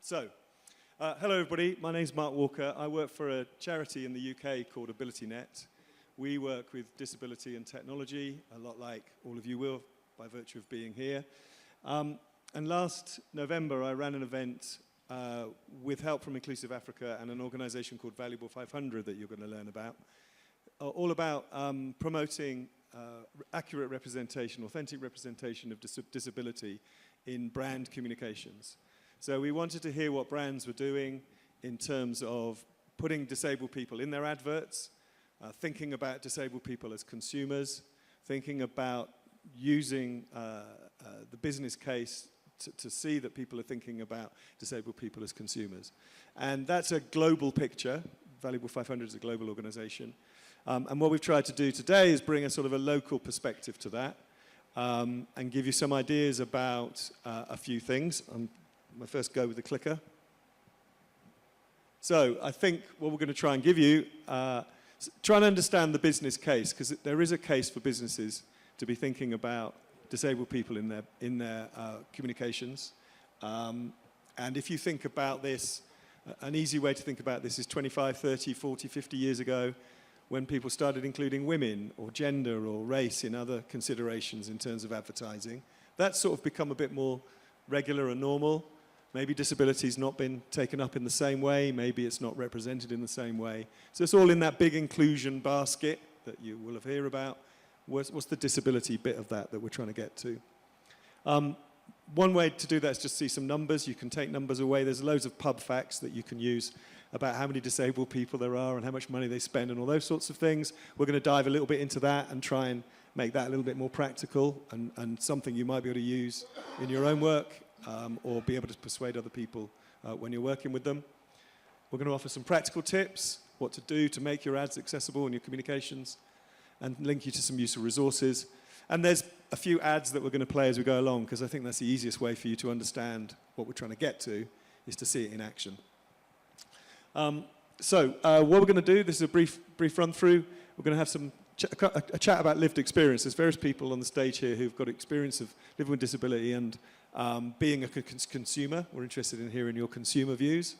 Hello everybody, my name's Mark Walker. I work for a charity in the UK called AbilityNet. We work with disability and technology, a lot like all of you will, by virtue of being here. And last November, I ran an event with help from Inclusive Africa and an organization called Valuable 500 that you're going to learn about, all about promoting accurate representation, authentic representation of disability in brand communications. So we wanted to hear what brands were doing in terms of putting disabled people in their adverts, thinking about disabled people as consumers, thinking about using the business case to see that people are thinking about disabled people as consumers. And that's a global picture. Valuable 500 is a global organization. And what we've tried to do today is bring a sort of a local perspective to that and give you some ideas about a few things. My first go with the clicker. So I think what we're going to try and give you, try and understand the business case, because there is a case for businesses to be thinking about disabled people in their communications. And if you think about this, an easy way to think about this is 25, 30, 40, 50 years ago, when people started including women or gender or race in other considerations in terms of advertising. That's sort of become a bit more regular and normal. Maybe disability's not been taken up in the same way, maybe it's not represented in the same way. So it's all in that big inclusion basket that you will have heard about. What's the disability bit of that we're trying to get to? One way to do that is just see some numbers. You can take numbers away. There's loads of pub facts that you can use about how many disabled people there are and how much money they spend and all those sorts of things. We're going to dive a little bit into that and try and make that a little bit more practical and something you might be able to use in your own work or be able to persuade other people when you're working with them. We're going to offer some practical tips, what to do to make your ads accessible in your communications, and link you to some useful resources. And there's a few ads that we're going to play as we go along, because I think that's the easiest way for you to understand what we're trying to get to, is to see it in action. What we're going to do, this is a brief run through. We're going to have a chat about lived experience. There's various people on the stage here who've got experience of living with disability and being a consumer. We're interested in hearing your consumer views.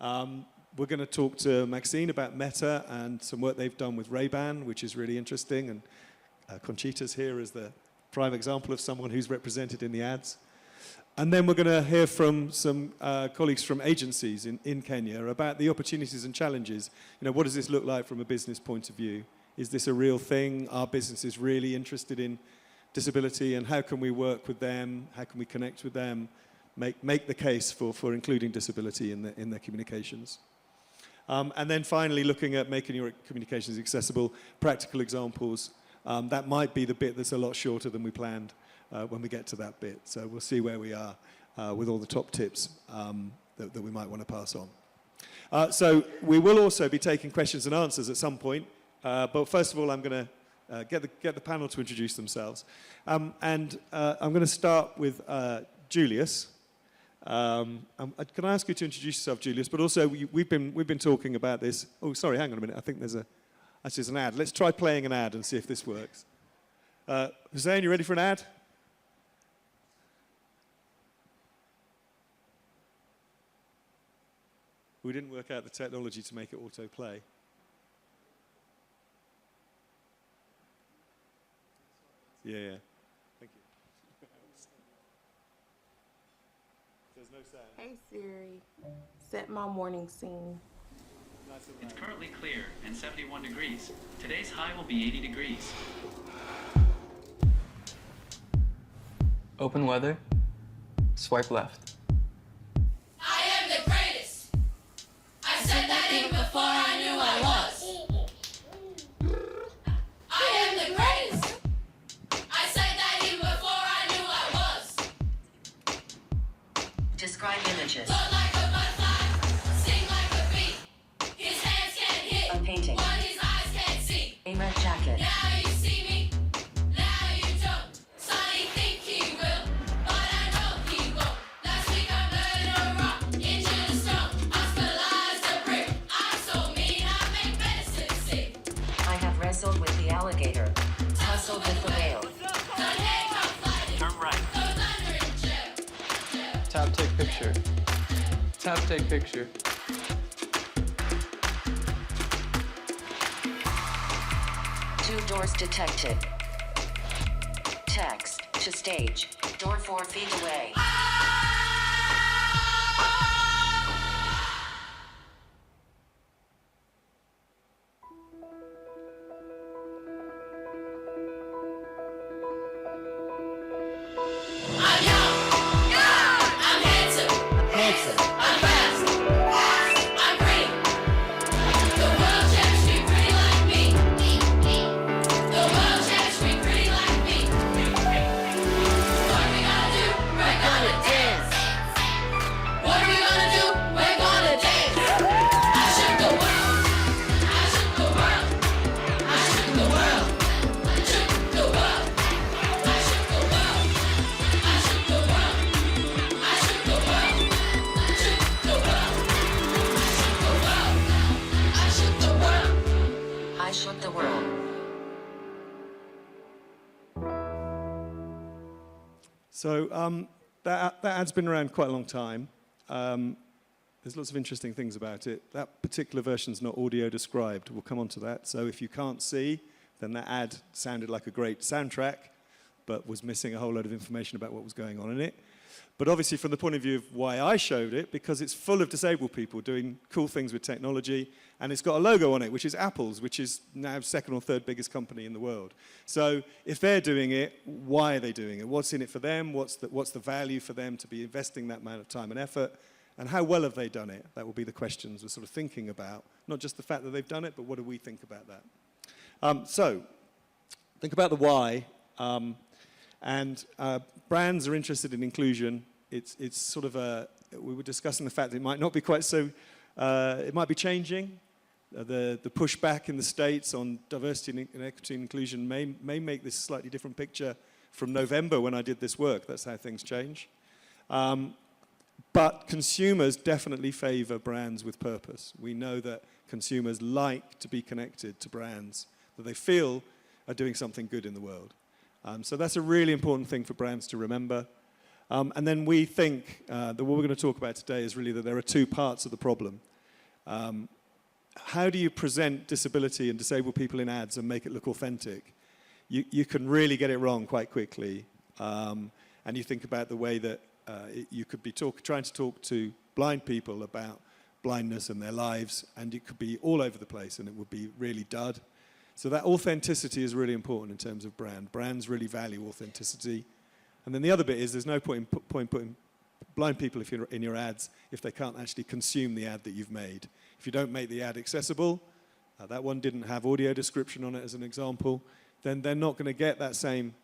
We're going to talk to Maxine about Meta and some work they've done with Ray-Ban, which is really interesting. And Conchita's here as the prime example of someone who's represented in the ads. And then we're going to hear from some colleagues from agencies in Kenya about the opportunities and challenges. You know, what does this look like from a business point of view? Is this a real thing? Are businesses really interested in disability, and how can we work with them? How can we connect with them? Make the case for including disability in their communications. And then finally, looking at making your communications accessible, practical examples. That might be the bit that's a lot shorter than we planned when we get to that bit. So we'll see where we are with all the top tips that we might want to pass on. So we will also be taking questions and answers at some point. But first of all, I'm going to get the panel to introduce themselves. I'm going to start with Julius. Can I ask you to introduce yourself, Julius? But also, we've been talking about this. Oh, sorry, hang on a minute. I think there's an ad. Let's try playing an ad and see if this works. Hussein, you ready for an ad? We didn't work out the technology to make it autoplay. Yeah. Thank you. There's no sound. Hey Siri, set my morning scene. It's currently clear and 71 degrees. Today's high will be 80 degrees. Open weather. Swipe left. I am the greatest. I said that even before I knew I was. I am the greatest. I said that even before I knew I was. Describe images. Float like a butterfly, sing like a bee. His hands can't hit A painting. what his eyes can't see. A red jacket. Now you see me, now you don't. Sonny think he will, but I know he won't. Last week I burned a rock into the stone. Hospitalized a brick. I'm so mean I make medicine sick. I have wrestled with the alligator. Tussled with the whale. Done handcuff fighting. Turn right. Goes under in jail. Tap take picture. Tap, take picture. Two doors detected. Text to stage. Door 4 feet away. I'm young, I'm handsome, I'm fast, I'm pretty. The world checks me pretty like me. The world checks me pretty like me. What are we gonna do? We're gonna dance. What are we gonna do? We're gonna dance. I shook the world. I shook the world. I shook the world. Shook the world. I shook the world. I shook the world. I shook the world. Shook the world. I shook the world. I shook the world. I shook the world. So that ad's been around quite a long time. There's lots of interesting things about it. That particular version's not audio described. We'll come on to that. So if you can't see, then that ad sounded like a great soundtrack, but was missing a whole load of information about what was going on in it. But obviously from the point of view of why I showed it, because it's full of disabled people doing cool things with technology, and it's got a logo on it, which is Apple's, which is now second or third biggest company in the world. So if they're doing it, why are they doing it? What's in it for them? What's the value for them to be investing that amount of time and effort? And how well have they done it? That will be the questions we're sort of thinking about. Not just the fact that they've done it, but what do we think about that? So think about the why. Brands are interested in inclusion. It's sort of we were discussing the fact that it might not be quite so, it might be changing. The pushback in the States on diversity and equity and inclusion may make this a slightly different picture from November when I did this work. That's how things change. But consumers definitely favor brands with purpose. We know that consumers like to be connected to brands that they feel are doing something good in the world. So that's a really important thing for brands to remember. And then we think that what we're going to talk about today is really that there are two parts of the problem. How do you present disability and disabled people in ads and make it look authentic? You can really get it wrong quite quickly. And you think about the way that you could be trying to talk to blind people about blindness and their lives, and it could be all over the place, and it would be really dud. So that authenticity is really important in terms of brand. Brands really value authenticity. And then the other bit is there's no point in putting blind people in your ads if they can't actually consume the ad that you've made. If you don't make the ad accessible, that one didn't have audio description on it as an example, then they're not going to get that same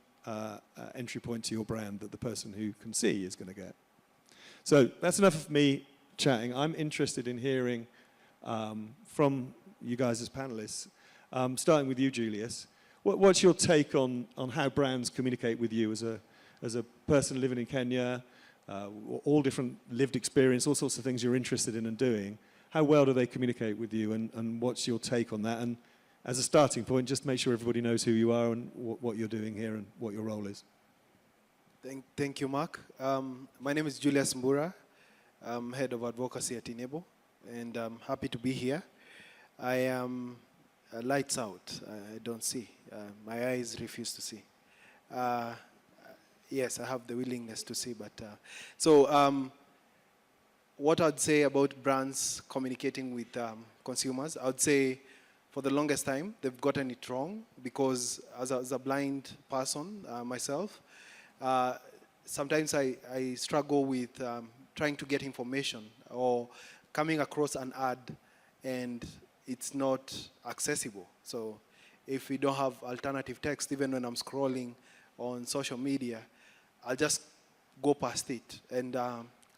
entry point to your brand that the person who can see is going to get. So that's enough of me chatting. I'm interested in hearing from you guys as panelists, starting with you, Julius. What's your take on how brands communicate with you as a person living in Kenya, all different lived experience, all sorts of things you're interested in and doing? How well do they communicate with you, and what's your take on that? And as a starting point, just make sure everybody knows who you are and what you're doing here and what your role is. Thank you, Mark. My name is Julius Mbura. I'm head of advocacy at inABLE, and I'm happy to be here. I am lights out. I don't see. My eyes refuse to see. Yes, I have the willingness to see, but what I'd say about brands communicating with consumers, I would say for the longest time they've gotten it wrong, because as a blind person myself, sometimes I struggle with trying to get information or coming across an ad and it's not accessible. So if we don't have alternative text, even when I'm scrolling on social media, I'll just go past it. And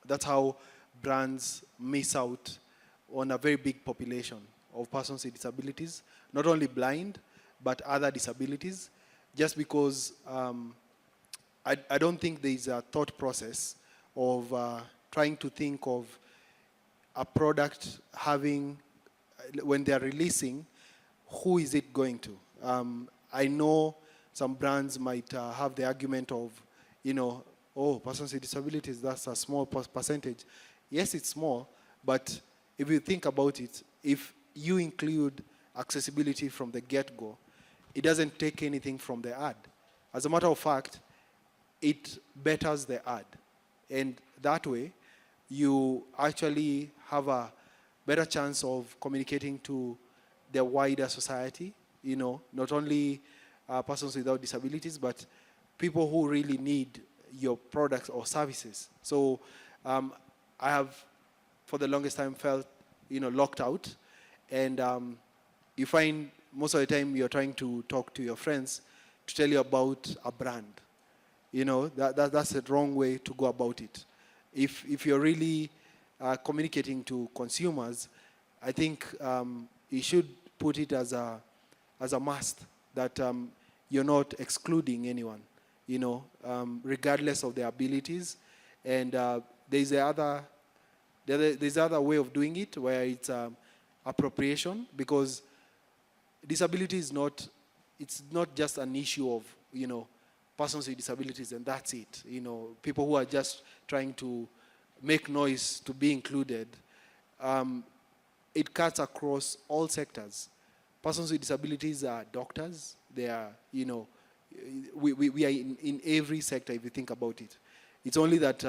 that's how brands miss out on a very big population of persons with disabilities, not only blind, but other disabilities, just because I don't think there is a thought process of trying to think of a product having, when they're releasing, who is it going to? I know some brands might have the argument of, oh, persons with disabilities, that's a small percentage. Yes, it's small, But if you think about it, if you include accessibility from the get-go, it doesn't take anything from the ad. As a matter of fact, it betters the ad. And that way, you actually have a better chance of communicating to the wider society, you know, not only persons without disabilities, but people who really need your products or services. So I have, for the longest time, felt, you know, locked out. And you find most of the time you're trying to talk to your friends to tell you about a brand. You know, that's the wrong way to go about it. If you're really communicating to consumers, I think you should put it as a must that you're not excluding anyone, you know, regardless of their abilities. And there's the other way of doing it where it's appropriation, because disability is not, it's not just an issue of, you know, persons with disabilities and that's it. You know, people who are just trying to make noise to be included. It cuts across all sectors. Persons with disabilities are doctors. They are, you know, we are in every sector if you think about it. It's only that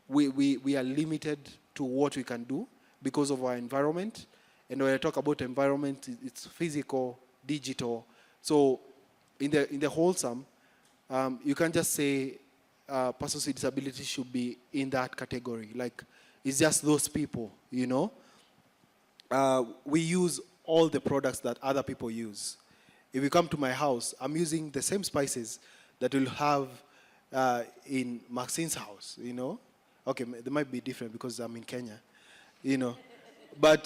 we are limited to what we can do because of our environment. And when I talk about environment, it's physical, digital. So in the wholesome, you can't just say persons with disabilities should be in that category. Like, it's just those people, you know. We use all the products that other people use. If you come to my house, I'm using the same spices that we'll have in Maxine's house, you know. Okay, they might be different because I'm in Kenya, you know. But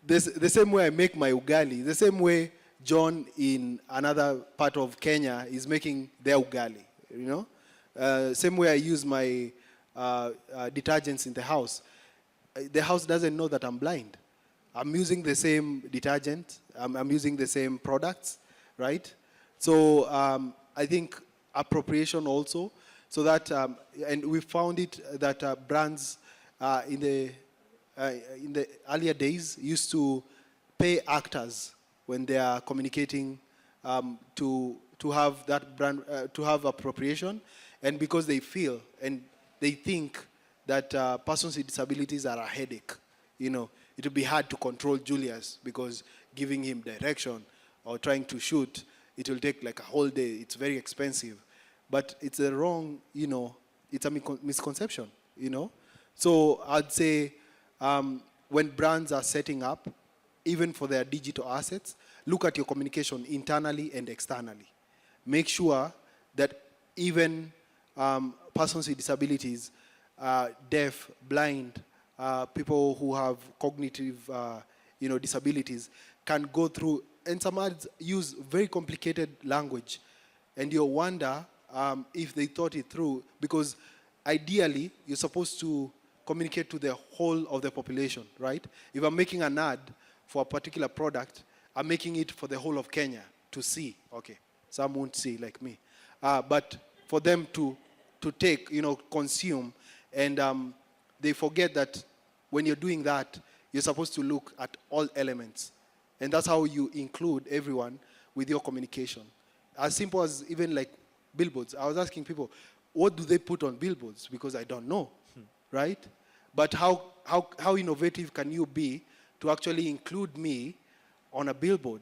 the same way I make my ugali, the same way John in another part of Kenya is making their ugali, you know. Same way I use my detergents in the house. The house doesn't know that I'm blind. I'm using the same detergent. I'm using the same products, right? So I think appropriation also, so that, and we found it that brands in the earlier days used to pay actors when they are communicating to have that brand, to have appropriation, and because they feel and they think that persons with disabilities are a headache, you know. It would be hard to control Julius because giving him direction or trying to shoot, it will take like a whole day. It's very expensive. But it's a wrong, you know, it's a misconception, you know. So I'd say when brands are setting up, even for their digital assets, look at your communication internally and externally. Make sure that even persons with disabilities, deaf, blind, people who have cognitive, you know, disabilities can go through, and some ads use very complicated language, and you wonder if they thought it through, because ideally you're supposed to communicate to the whole of the population, right? If I'm making an ad for a particular product, I'm making it for the whole of Kenya to see. Okay, some won't see like me, but for them to take, you know, consume, and they forget that when you're doing that, you're supposed to look at all elements. And that's how you include everyone with your communication. As simple as even like billboards. I was asking people, what do they put on billboards? Because I don't know, right? But how innovative can you be to actually include me on a billboard,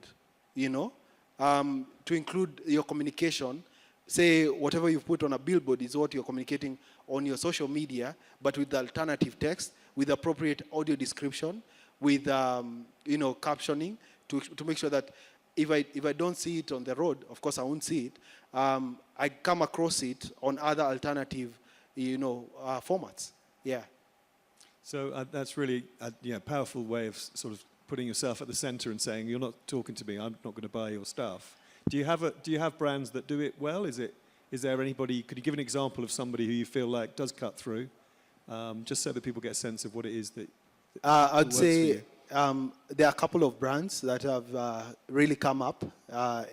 you know? To include your communication. Say whatever you put on a billboard is what you're communicating on your social media, but with the alternative text, with appropriate audio description, with you know, captioning, to make sure that if I don't see it on the road, of course I won't see it, I come across it on other alternative, you know, formats. Yeah. So that's really a powerful way of sort of putting yourself at the center and saying, you're not talking to me, I'm not going to buy your stuff. Do you have brands that do it well? Is there anybody, could you give an example of somebody who you feel like does cut through, just so that people get a sense of what it is that I'd say there are a couple of brands that have really come up,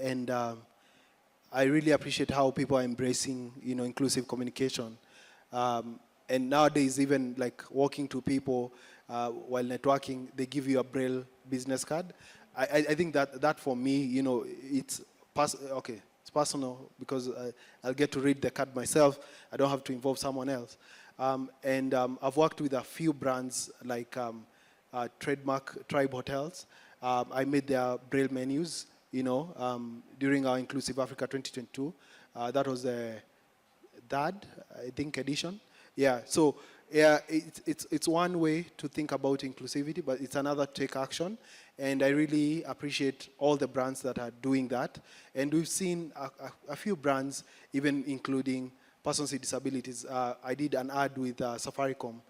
and I really appreciate how people are embracing, you know, inclusive communication. And nowadays, even like walking to people, while networking, they give you a Braille business card. I think that for me, you know, it's it's personal because I'll get to read the card myself. I don't have to involve someone else. I've worked with a few brands like Trademark Tribe Hotels. I made their Braille menus, you know, during our Inclusive Africa 2022. That was the third, I think, edition. Yeah, so yeah, it's one way to think about inclusivity, but it's another to take action. And I really appreciate all the brands that are doing that. And we've seen a few brands, even including persons with disabilities. I did an ad with Safaricom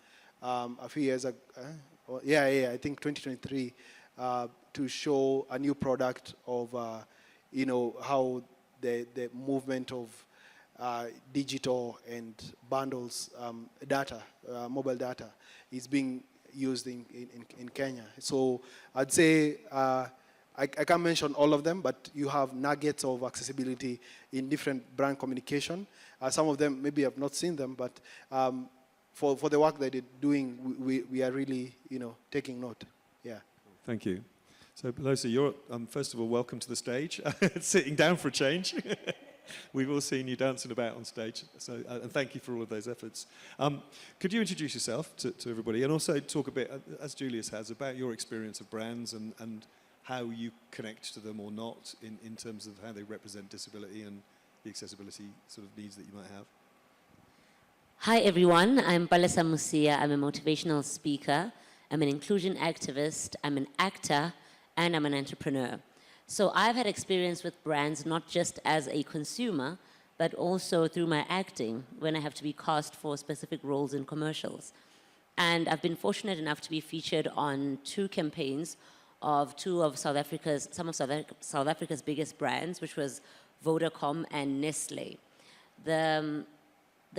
a few years ago. I think 2023, to show a new product of, you know, how the movement of digital and bundles data, mobile data, is being used in Kenya. So I'd say, I can't mention all of them, but you have nuggets of accessibility in different brand communication. Some of them, maybe I've not seen them, but for the work that they're doing, we are really, you know, taking note. Yeah. Thank you. So, Palesa, you're, first of all, welcome to the stage. Sitting down for a change. We've all seen you dancing about on stage, so and thank you for all of those efforts. Could you introduce yourself to everybody and also talk a bit, as Julius has, about your experience of brands and how you connect to them or not in terms of how they represent disability and the accessibility sort of needs that you might have? Hi everyone, I'm Palesa Mosiea. I'm a motivational speaker. I'm an inclusion activist. I'm an actor, and I'm an entrepreneur. So I've had experience with brands not just as a consumer, but also through my acting when I have to be cast for specific roles in commercials. And I've been fortunate enough to be featured on 2 campaigns of some of South Africa's biggest brands, which was Vodacom and Nestle. The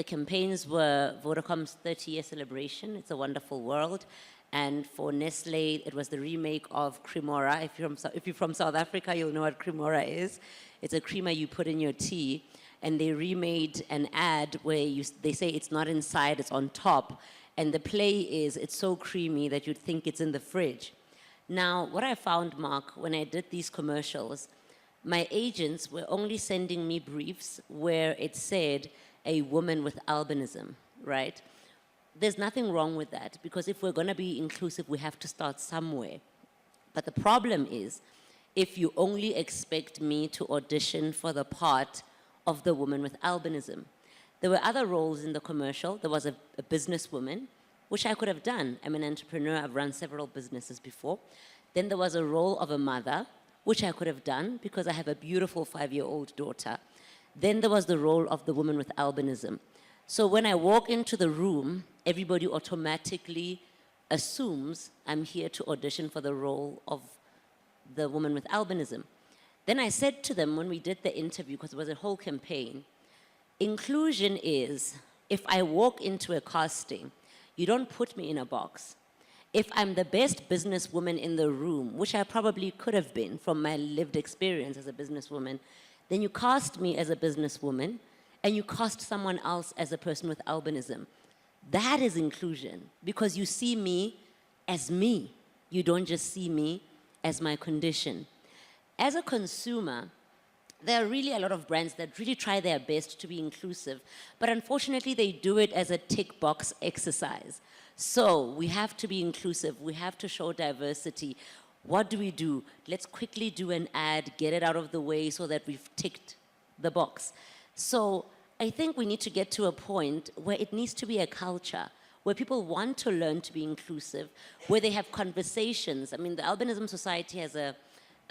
campaigns were Vodacom's 30-year celebration, It's a Wonderful World, and for Nestle, it was the remake of Cremora. If you're from South Africa, you'll know what Cremora is. It's a creamer you put in your tea, and they remade an ad where they say it's not inside, it's on top, and the play is it's so creamy that you'd think it's in the fridge. Now, what I found, Mark, when I did these commercials, my agents were only sending me briefs where it said a woman with albinism, right? There's nothing wrong with that, because if we're going to be inclusive, we have to start somewhere. But the problem is, if you only expect me to audition for the part of the woman with albinism. There were other roles in the commercial. There was a businesswoman, which I could have done. I'm an entrepreneur. I've run several businesses before. Then there was a role of a mother, which I could have done because I have a beautiful 5-year-old daughter. Then there was the role of the woman with albinism. So when I walk into the room, everybody automatically assumes I'm here to audition for the role of the woman with albinism. Then I said to them when we did the interview, because it was a whole campaign, inclusion is, if I walk into a casting, you don't put me in a box. If I'm the best businesswoman in the room, which I probably could have been from my lived experience as a businesswoman, then you cast me as a businesswoman, and you cast someone else as a person with albinism. That is inclusion, because you see me as me. You don't just see me as my condition. As a consumer, there are really a lot of brands that really try their best to be inclusive, but unfortunately they do it as a tick box exercise. So we have to be inclusive, we have to show diversity. What do? Let's quickly do an ad, get it out of the way so that we've ticked the box. So I think we need to get to a point where it needs to be a culture, where people want to learn to be inclusive, where they have conversations. I mean, the Albinism Society has a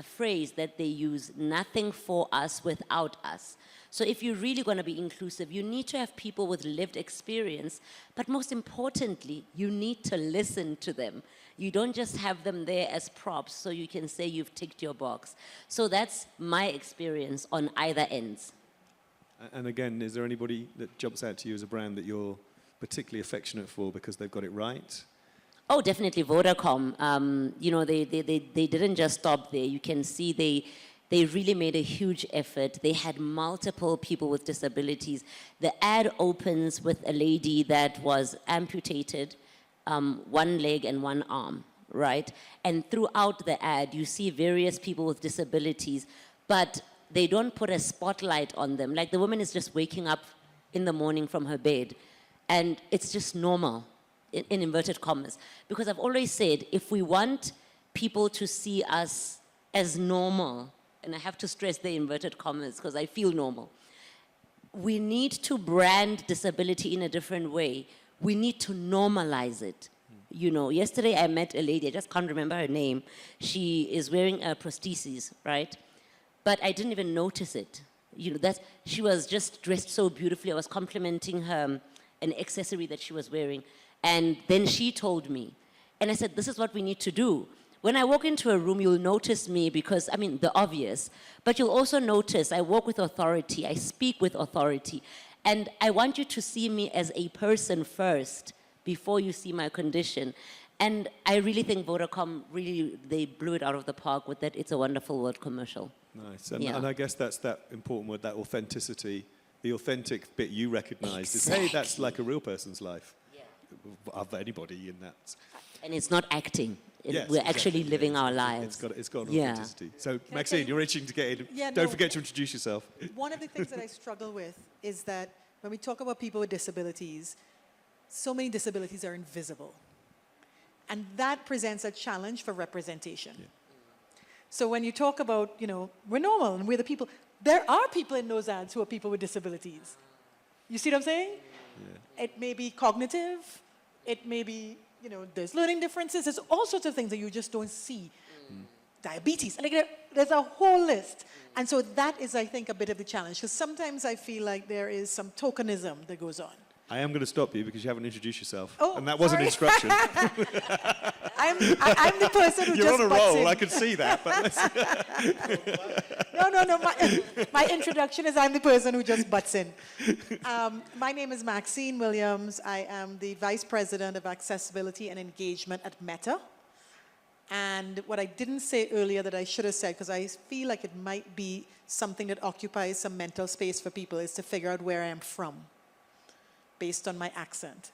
phrase that they use, nothing for us without us. So if you're really going to be inclusive, you need to have people with lived experience, but most importantly, you need to listen to them. You don't just have them there as props so you can say you've ticked your box. So that's my experience on either ends. And again, is there anybody that jumps out to you as a brand that you're particularly affectionate for because they've got it right? Oh, definitely Vodacom. You know, they didn't just stop there. You can see they really made a huge effort. They had multiple people with disabilities. The ad opens with a lady that was amputated, one leg and one arm, right? And throughout the ad, you see various people with disabilities, but they don't put a spotlight on them. Like the woman is just waking up in the morning from her bed, and it's just normal, in inverted commas. Because I've always said, if we want people to see us as normal, and I have to stress the inverted commas because I feel normal, we need to brand disability in a different way. We need to normalize it. You know, yesterday I met a lady, I just can't remember her name. She is wearing a prosthesis, right? But I didn't even notice it. You know, that she was just dressed so beautifully. I was complimenting her, an accessory that she was wearing. And then she told me, and I said, this is what we need to do. When I walk into a room, you'll notice me because, I mean, the obvious, but you'll also notice I walk with authority, I speak with authority, and I want you to see me as a person first before you see my condition. And I really think Vodacom, really, they blew it out of the park with that It's a Wonderful World commercial. Nice. And, Yeah. and I guess that's that important word, that authenticity. The authentic bit you recognise is, hey, that's like a real person's life. Of anybody in that. And it's not acting. Yes, We're exactly. actually living Yeah, our lives. It's got an Yeah. authenticity. So, Maxine, you're itching to get in. Yeah, Don't no. forget to introduce yourself. One of the things that I struggle with is that when we talk about people with disabilities, so many disabilities are invisible. And that presents a challenge for representation. Yeah. So when you talk about, you know, we're normal and we're the people, there are people in those ads who are people with disabilities. You see what I'm saying? Yeah. It may be cognitive, it may be, you know, there's learning differences, there's all sorts of things that you just don't see. Diabetes, like there's a whole list. And so that is, I think, a bit of the challenge, because sometimes I feel like there is some tokenism that goes on. I am going to stop you because you haven't introduced yourself. Oh, and that was an sorry. instruction. I'm the person who You're just on a butts roll, in. I could see that. But let's- No. My introduction is I'm the person who just butts in. My name is Maxine Williams. I am the Vice President of Accessibility and Engagement at Meta. And what I didn't say earlier that I should have said, because I feel like it might be something that occupies some mental space for people, is to figure out where I am from, based on my accent.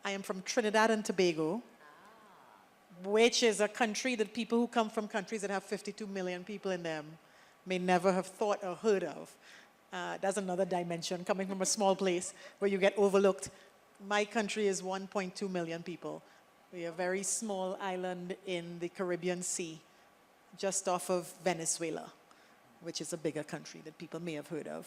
I am from Trinidad and Tobago, which is a country that people who come from countries that have 52 million people in them may never have thought or heard of. That's another dimension, coming from a small place where you get overlooked. My country is 1.2 million people. We're a very small island in the Caribbean Sea, just off of Venezuela, which is a bigger country that people may have heard of.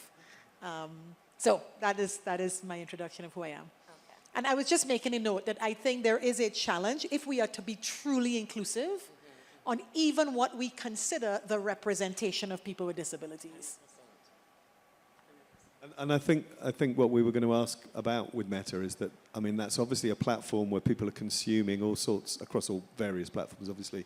So that is my introduction of who I am. Okay. And I was just making a note that I think there is a challenge if we are to be truly inclusive on even what we consider the representation of people with disabilities. And I think what we were going to ask about with Meta is that, I mean, that's obviously a platform where people are consuming all sorts, across all various platforms, obviously,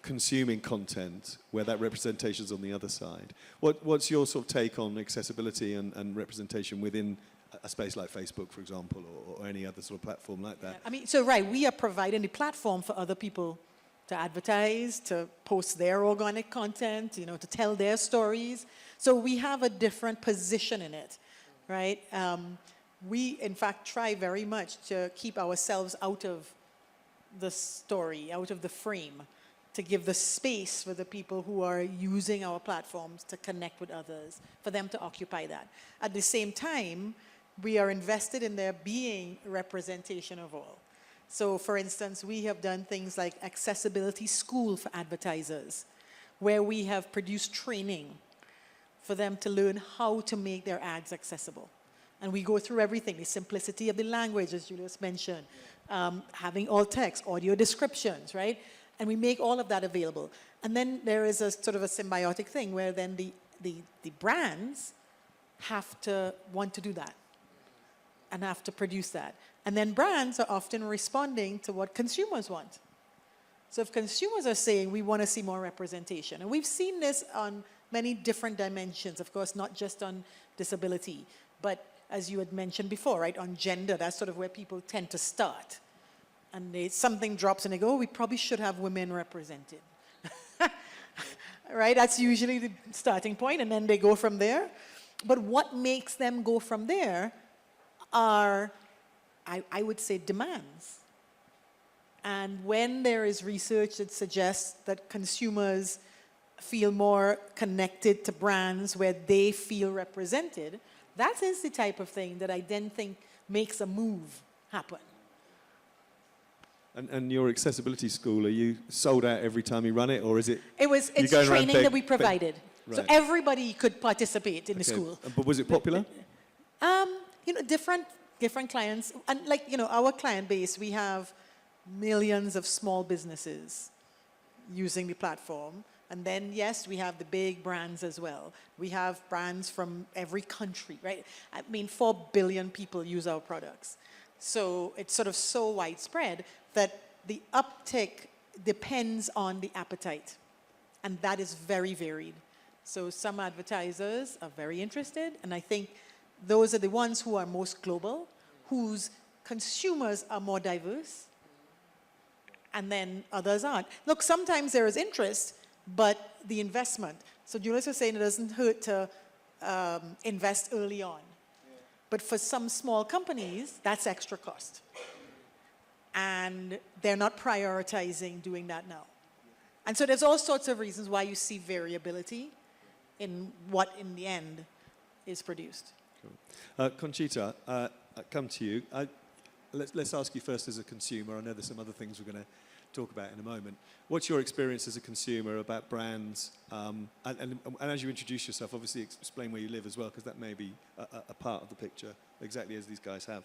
consuming content where that representation's on the other side. What's your sort of take on accessibility and representation within a space like Facebook, for example, or any other sort of platform like that? I mean, so right, we are providing the platform for other people to advertise, to post their organic content, you know, to tell their stories. So we have a different position in it, right? We, in fact, try very much to keep ourselves out of the story, out of the frame, to give the space for the people who are using our platforms to connect with others, for them to occupy that. At the same time, we are invested in there being representation of all. So, for instance, we have done things like accessibility school for advertisers, where we have produced training for them to learn how to make their ads accessible. And we go through everything, the simplicity of the language, as Julius mentioned, having all text, audio descriptions, right? And we make all of that available. And then there is a sort of a symbiotic thing where then the brands have to want to do that and have to produce that. And then brands are often responding to what consumers want. So if consumers are saying, we want to see more representation, and we've seen this on many different dimensions, of course, not just on disability, but as you had mentioned before, right, on gender, that's sort of where people tend to start. And something drops and they go, oh, we probably should have women represented. Right, that's usually the starting point, and then they go from there. But what makes them go from there are, I would say, demands. And when there is research that suggests that consumers feel more connected to brands where they feel represented, that is the type of thing that I then think makes a move happen. And your accessibility school, are you sold out every time you run it, or is it? It's going around training that we provided. So Right. everybody could participate in the Okay. school. But was it popular? Different clients, and our client base, we have millions of small businesses using the platform. And then, yes, we have the big brands as well. We have brands from every country, right? 4 billion people use our products. So it's sort of so widespread that the uptick depends on the appetite. And that is very varied. So some advertisers are very interested, and I think those are the ones who are most global, whose consumers are more diverse, and then others aren't. Look, sometimes there is interest, but the investment. So Julius was saying it doesn't hurt to invest early on. But for some small companies, that's extra cost. And they're not prioritizing doing that now. And so there's all sorts of reasons why you see variability in what, in the end, is produced. Cool. Conchita, I come to you. Let's ask you first as a consumer. I know there's some other things we're going to talk about in a moment. What's your experience as a consumer about brands? And as you introduce yourself, obviously explain where you live as well, because that may be a part of the picture, exactly as these guys have.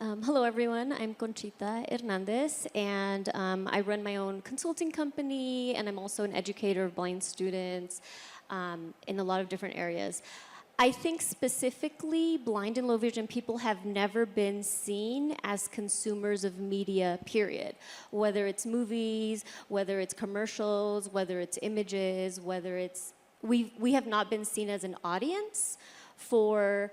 Hello, everyone. I'm Conchita Hernandez, and I run my own consulting company, and I'm also an educator of blind students in a lot of different areas. I think specifically blind and low vision people have never been seen as consumers of media, period. Whether it's movies, whether it's commercials, whether it's images, whether it's... We have not been seen as an audience for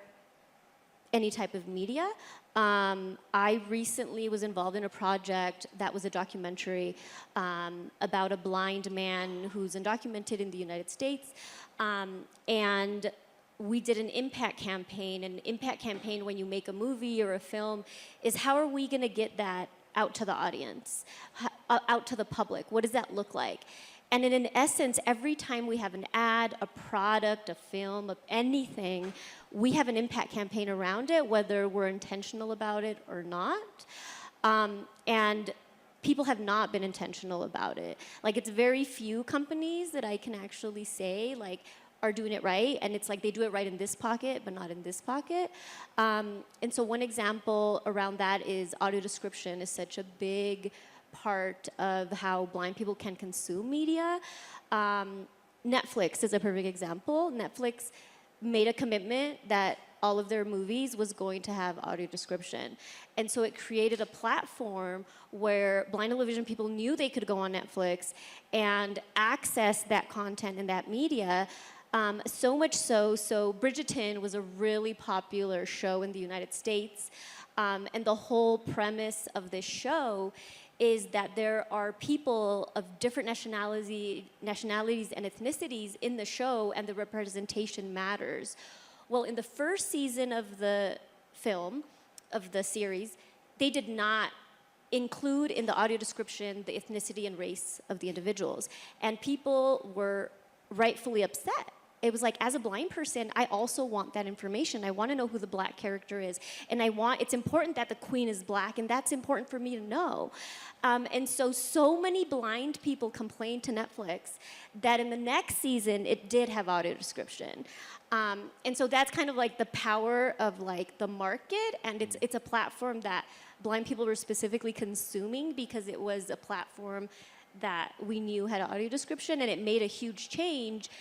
any type of media. I recently was involved in a project that was a documentary about a blind man who's undocumented in the United States. And we did an impact campaign. An impact campaign, when you make a movie or a film, is how are we going to get that out to the audience, out to the public? What does that look like? And in essence, every time we have an ad, a product, a film, anything, we have an impact campaign around it, whether we're intentional about it or not. And people have not been intentional about it. Like, it's very few companies that I can actually say, like, are doing it right, and it's like they do it right in this pocket, but not in this pocket. And so one example around that is audio description is such a big part of how blind people can consume media. Netflix is a perfect example. Netflix made a commitment that all of their movies was going to have audio description. And so it created a platform where blind and low vision people knew they could go on Netflix and access that content and that media. So much so Bridgerton was a really popular show in the United States. And the whole premise of this show is that there are people of different nationalities and ethnicities in the show, and the representation matters. Well, in the first season of the film, of the series, they did not include in the audio description the ethnicity and race of the individuals. And people were rightfully upset. It was like, as a blind person, I also want that information. I want to know who the black character is. And it's important that the queen is black, and that's important for me to know. And so many blind people complained to Netflix that in the next season, it did have audio description. And so that's kind of like the power of like the market, and it's a platform that blind people were specifically consuming because it was a platform that we knew had audio description, and it made a huge change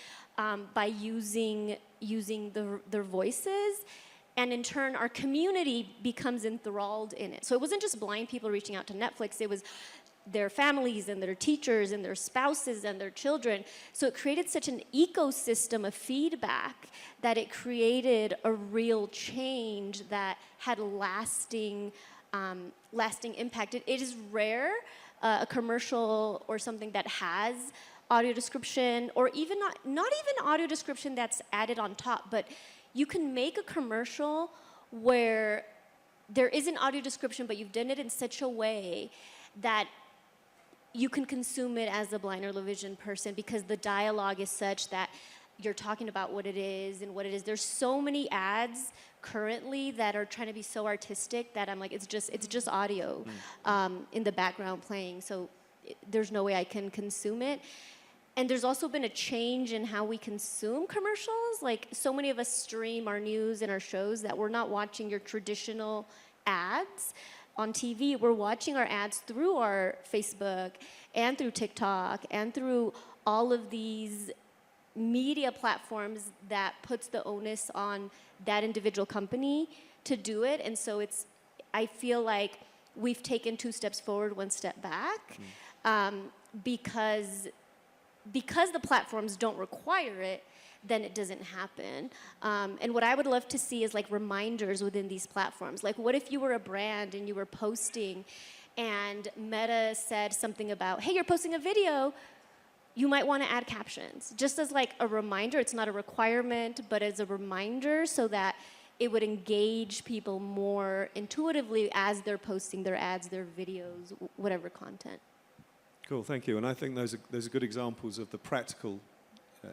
by using their voices, and in turn our community becomes enthralled in it. So it wasn't just blind people reaching out to Netflix, it was their families and their teachers and their spouses and their children. So it created such an ecosystem of feedback that it created a real change that had lasting impact. It is rare, a commercial or something that has audio description, or even not even audio description that's added on top, but you can make a commercial where there isn't audio description, but you've done it in such a way that you can consume it as a blind or low vision person because the dialogue is such that you're talking about what it is and what it is. There's so many ads currently that are trying to be so artistic that I'm like, it's just audio in the background playing. So there's no way I can consume it. And there's also been a change in how we consume commercials. Like, so many of us stream our news and our shows that we're not watching your traditional ads on TV. We're watching our ads through our Facebook and through TikTok and through all of these media platforms that puts the onus on that individual company to do it. And so I feel like we've taken 2 steps forward, 1 step back, because the platforms don't require it, then it doesn't happen. And what I would love to see is like reminders within these platforms. Like, what if you were a brand and you were posting and Meta said something about, hey, you're posting a video, you might want to add captions. Just as like a reminder, it's not a requirement, but as a reminder so that it would engage people more intuitively as they're posting their ads, their videos, whatever content. Cool, thank you. And I think those are good examples of the practical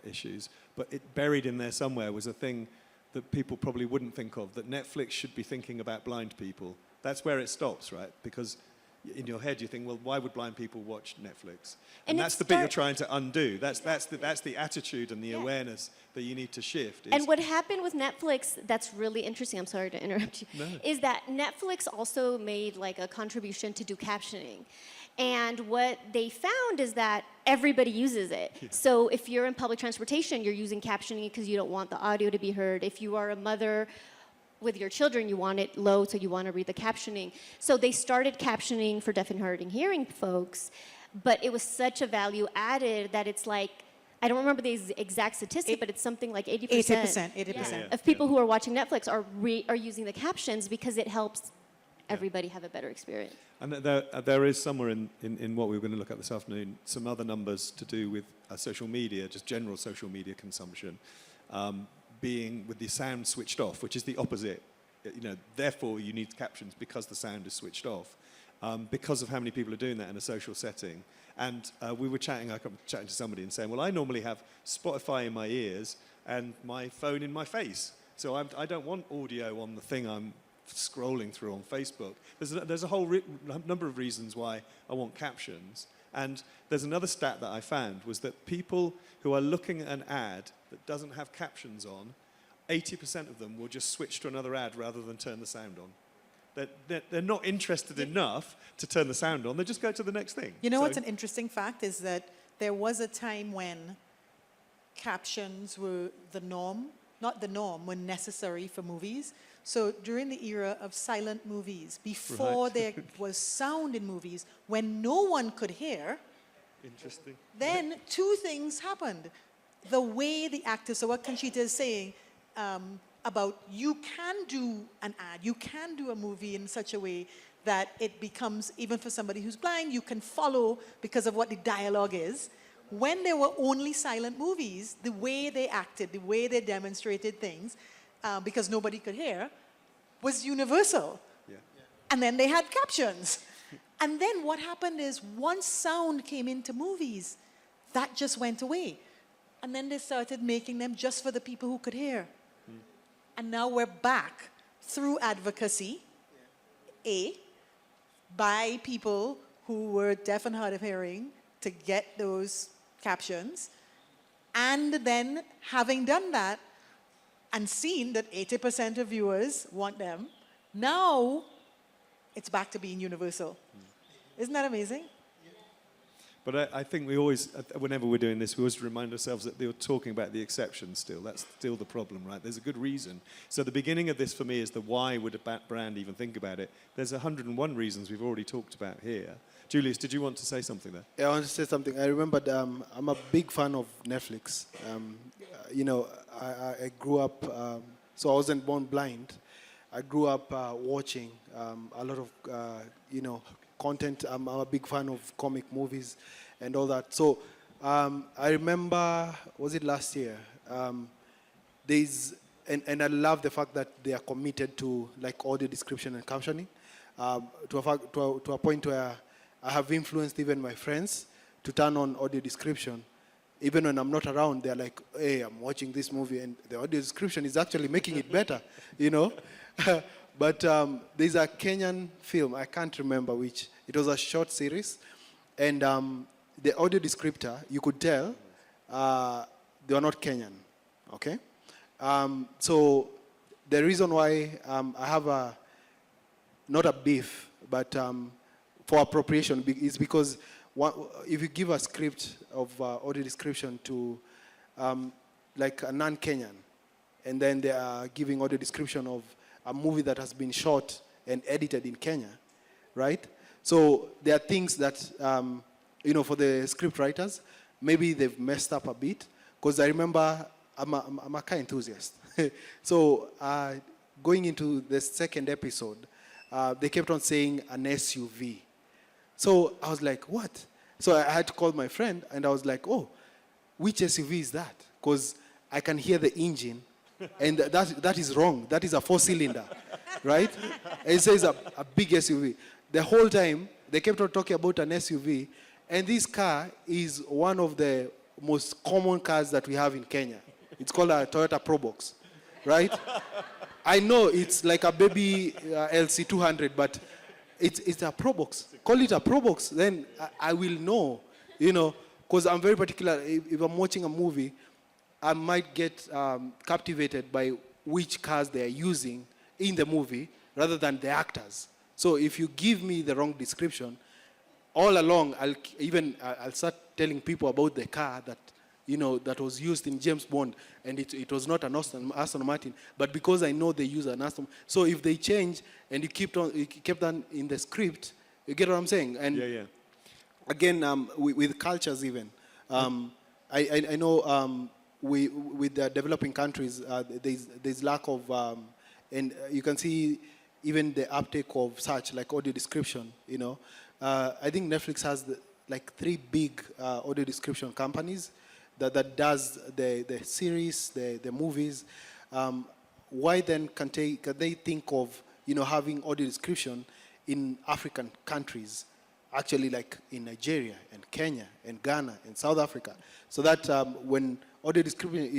issues. But buried in there somewhere was a thing that people probably wouldn't think of, that Netflix should be thinking about blind people. That's where it stops, right? Because in your head you think, well, why would blind people watch Netflix? And that's the bit you're trying to undo. That's the attitude and the awareness that you need to shift. And what happened with Netflix that's really interesting, I'm sorry to interrupt you, is that Netflix also made like a contribution to do captioning. And what they found is that everybody uses it. Yeah. So if you're in public transportation, you're using captioning because you don't want the audio to be heard. If you are a mother with your children, you want it low, so you want to read the captioning. So they started captioning for deaf and hard of hearing folks, but it was such a value added that it's like, I don't remember the exact statistic, but it's something like 80% of people who are watching Netflix are using the captions because it helps everybody have a better experience. And there is somewhere in what we were going to look at this afternoon, some other numbers to do with social media, just general social media consumption, being with the sound switched off, which is the opposite. Therefore, you need captions because the sound is switched off, because of how many people are doing that in a social setting. And we were chatting to somebody and saying, well, I normally have Spotify in my ears and my phone in my face. So I don't want audio on the thing I'm scrolling through on Facebook. There's a whole number of reasons why I want captions. And there's another stat that I found was that people who are looking at an ad that doesn't have captions on, 80% of them will just switch to another ad rather than turn the sound on. They're not interested enough to turn the sound on. They just go to the next thing. You know what's an interesting fact is that there was a time when captions were the norm, not the norm, were necessary for movies. So during the era of silent movies, before there was sound in movies, when no one could hear, then 2 things happened. The way the actors, so what Conchita is saying about you can do an ad, you can do a movie in such a way that it becomes, even for somebody who's blind, you can follow because of what the dialogue is. When there were only silent movies, the way they acted, the way they demonstrated things, because nobody could hear, was universal. Yeah. And then they had captions. And then what happened is once sound came into movies, that just went away. And then they started making them just for the people who could hear. And now we're back through advocacy, by people who were deaf and hard of hearing to get those captions. And then having done that, and seen that 80% of viewers want them, now it's back to being universal. Isn't that amazing? But I think we always, whenever we're doing this, we always remind ourselves that they were talking about the exceptions still. That's still the problem, right? There's a good reason. So the beginning of this for me is the why would a brand even think about it. There's 101 reasons we've already talked about here. Julius, did you want to say something there? Yeah, I want to say something. I remembered I'm a big fan of Netflix. I grew up, so I wasn't born blind. I grew up watching a lot of, content. I'm a big fan of comic movies and all that. So I remember, was it last year? And I love the fact that they are committed to like audio description and captioning to a point where I have influenced even my friends to turn on audio description. Even when I'm not around, they're like, hey, I'm watching this movie, and the audio description is actually making it better, you know? But there's a Kenyan film, I can't remember which. It was a short series, and the audio descriptor, you could tell, they were not Kenyan, okay? So the reason why I have not a beef, but for appropriation is because if you give a script of audio description to like a non-Kenyan, and then they are giving audio description of a movie that has been shot and edited in Kenya, right? So there are things that, you know, for the script writers, maybe they've messed up a bit, because I remember I'm a car enthusiast. So going into the second episode, they kept on saying an SUV. So I was like, what? So I had to call my friend, and I was like, oh, which SUV is that? Because I can hear the engine, and that is wrong. That is a 4-cylinder, right? And it says a big SUV. The whole time, they kept on talking about an SUV, and this car is one of the most common cars that we have in Kenya. It's called a Toyota Probox, right? I know it's like a baby LC200, but it's a Probox. Call it a Probox, then I will know, you know, because I'm very particular. If I'm watching a movie, I might get captivated by which cars they are using in the movie rather than the actors. So if you give me the wrong description, all along I'll start telling people about the car that, you know, that was used in James Bond, and it was not an Aston Martin, but because I know they use an Aston. So if they change and you kept on in the script, you get what I'm saying? And again, with cultures even, I know with the developing countries, there's lack of, and you can see even the uptake of such like audio description, you know. I think Netflix has like 3 big audio description companies that does the series, the movies. Why then can they think of, you know, having audio description in African countries, actually like in Nigeria and Kenya and Ghana and South Africa, so that when audio description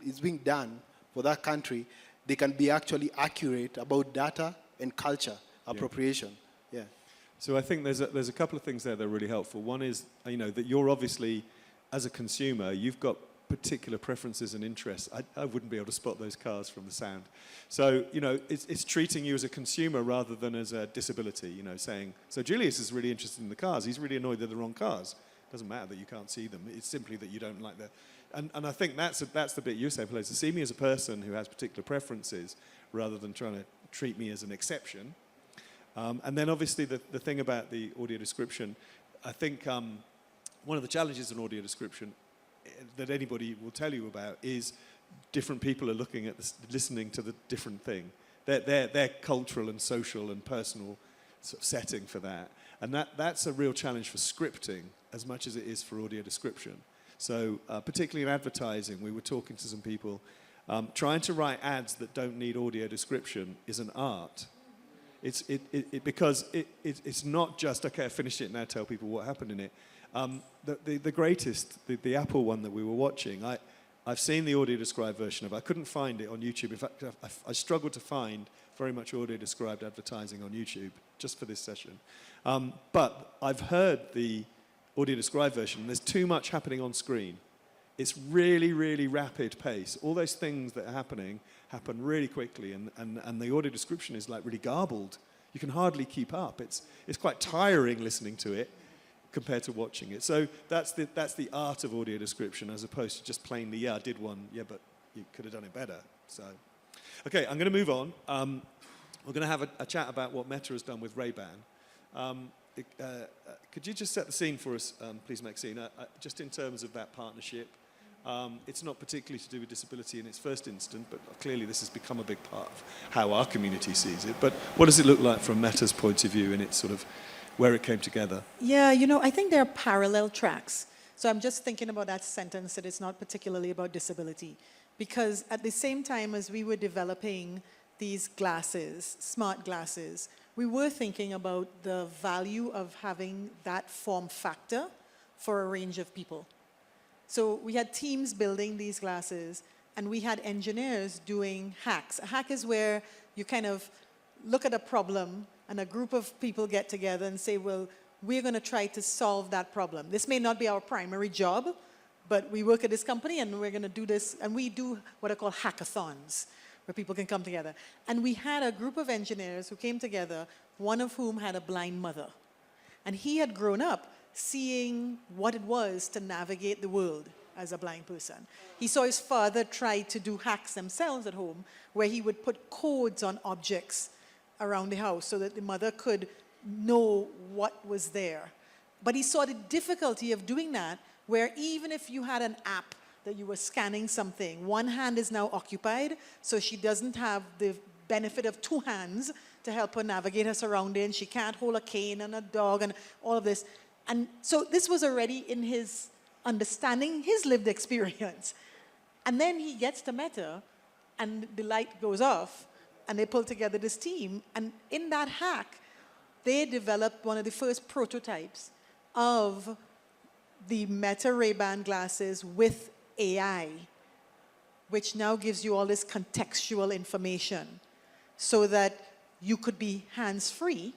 is being done for that country, they can be actually accurate about data and culture appropriation. Yeah. So I think there's a couple of things there that are really helpful. One is, you know, that you're obviously, as a consumer, you've got particular preferences and interests. I wouldn't be able to spot those cars from the sound. So, you know, it's treating you as a consumer rather than as a disability, you know, saying, so Julius is really interested in the cars. He's really annoyed they're the wrong cars. It doesn't matter that you can't see them. It's simply that you don't like the... And I think that's the bit you say, Palesa. See me as a person who has particular preferences rather than trying to treat me as an exception. And then obviously the thing about the audio description, I think one of the challenges in audio description that anybody will tell you about is different people are looking at this, listening to the different thing. Their cultural and social and personal sort of setting for that. And that's a real challenge for scripting as much as it is for audio description. So particularly in advertising, we were talking to some people, trying to write ads that don't need audio description is an art. Because it's not just, okay, I finished it, now tell people what happened in it. The greatest, the Apple one that we were watching, I've seen the audio described version of it. I couldn't find it on YouTube. In fact, I struggled to find very much audio described advertising on YouTube just for this session. But I've heard the audio described version. There's too much happening on screen. It's really, really rapid pace. All those things that are happening happen really quickly, and the audio description is like really garbled. You can hardly keep up. It's quite tiring listening to it compared to watching it. So that's the art of audio description, as opposed to just plainly, yeah, I did one, yeah, but you could have done it better. So, okay, I'm going to move on. We're going to have a chat about what Meta has done with Ray-Ban. Could you just set the scene for us, please, Maxine, just in terms of that partnership? It's not particularly to do with disability in its first instance, but clearly this has become a big part of how our community sees it. But what does it look like from Meta's point of view in its sort of where it came together? Yeah, you know, I think there are parallel tracks. So I'm just thinking about that sentence that it's not particularly about disability. Because at the same time as we were developing these glasses, smart glasses, we were thinking about the value of having that form factor for a range of people. So we had teams building these glasses, and we had engineers doing hacks. A hack is where you kind of look at a problem, and a group of people get together and say, well, we're going to try to solve that problem. This may not be our primary job, but we work at this company, and we're going to do this, and we do what are called hackathons, where people can come together. And we had a group of engineers who came together, one of whom had a blind mother. And he had grown up seeing what it was to navigate the world as a blind person. He saw his father try to do hacks themselves at home, where he would put codes on objects around the house so that the mother could know what was there. But he saw the difficulty of doing that, where even if you had an app that you were scanning something, one hand is now occupied, so she doesn't have the benefit of two hands to help her navigate her surroundings. She can't hold a cane and a dog and all of this. And so this was already in his understanding, his lived experience. And then he gets to Meta, and the light goes off, and they pull together this team. And in that hack, they developed one of the first prototypes of the Meta Ray-Ban glasses with AI, which now gives you all this contextual information so that you could be hands-free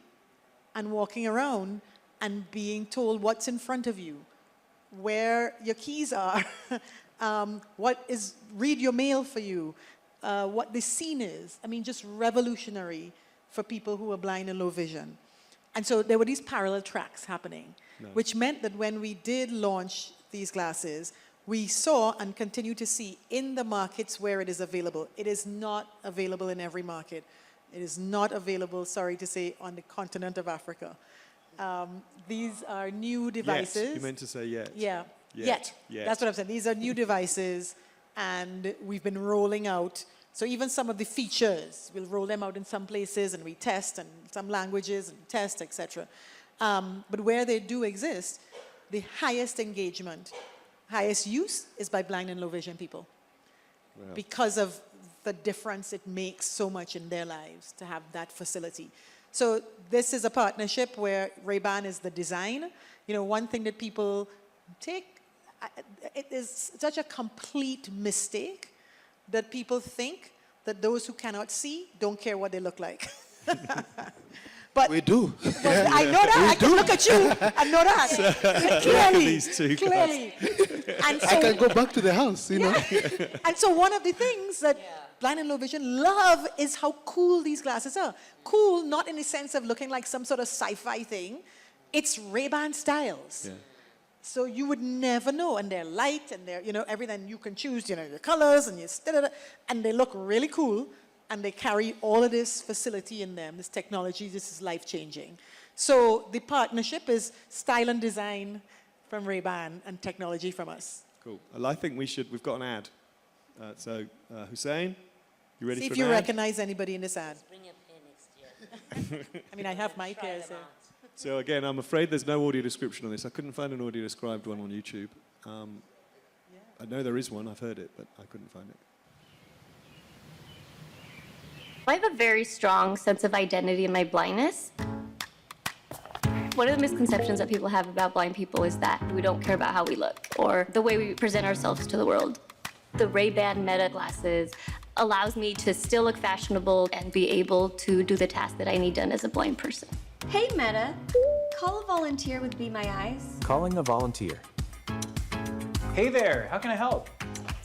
and walking around and being told what's in front of you, where your keys are, read your mail for you, what the scene is. I mean, just revolutionary for people who are blind and low vision. And so there were these parallel tracks happening, which meant that when we did launch these glasses, we saw and continue to see in the markets where it is available. It is not available in every market. It is not available, sorry to say, on the continent of Africa. These are new devices. Yet. You meant to say yet. Yeah, Yet. That's what I'm saying. These are new devices, and we've been rolling out. So even some of the features, we'll roll them out in some places, and we test, and some languages, and test, etc. But where they do exist, the highest engagement, highest use is by blind and low vision people. Wow. Because of the difference it makes so much in their lives to have that facility. So this is a partnership where Ray-Ban is the design. You know, one thing that people take, it is such a complete mistake that people think that those who cannot see don't care what they look like. But we do. Well, I know that. I can look at you and know that. Clearly. These two clearly. And so, I can go back to the house, you know. And so one of the things that blind and low vision love is how cool these glasses are. Cool, not in the sense of looking like some sort of sci-fi thing. It's Ray-Ban styles. Yeah. So you would never know, and they're light, and they're, you know, everything you can choose, you know, your colors, and and they look really cool, and they carry all of this facility in them, this technology. This is life-changing. So the partnership is style and design from Ray-Ban and technology from us. Cool. Well, I think we've got an ad. Hussein, you ready for an ad? See if you recognize anybody in this ad. Bring your pair next year. I mean, I have my pairs here. So again, I'm afraid there's no audio description on this. I couldn't find an audio described one on YouTube. I know there is one, I've heard it, but I couldn't find it. I have a very strong sense of identity in my blindness. One of the misconceptions that people have about blind people is that we don't care about how we look or the way we present ourselves to the world. The Ray-Ban Meta glasses allows me to still look fashionable and be able to do the task that I need done as a blind person. Hey Meta, call a volunteer with Be My Eyes. Calling a volunteer. Hey there, how can I help?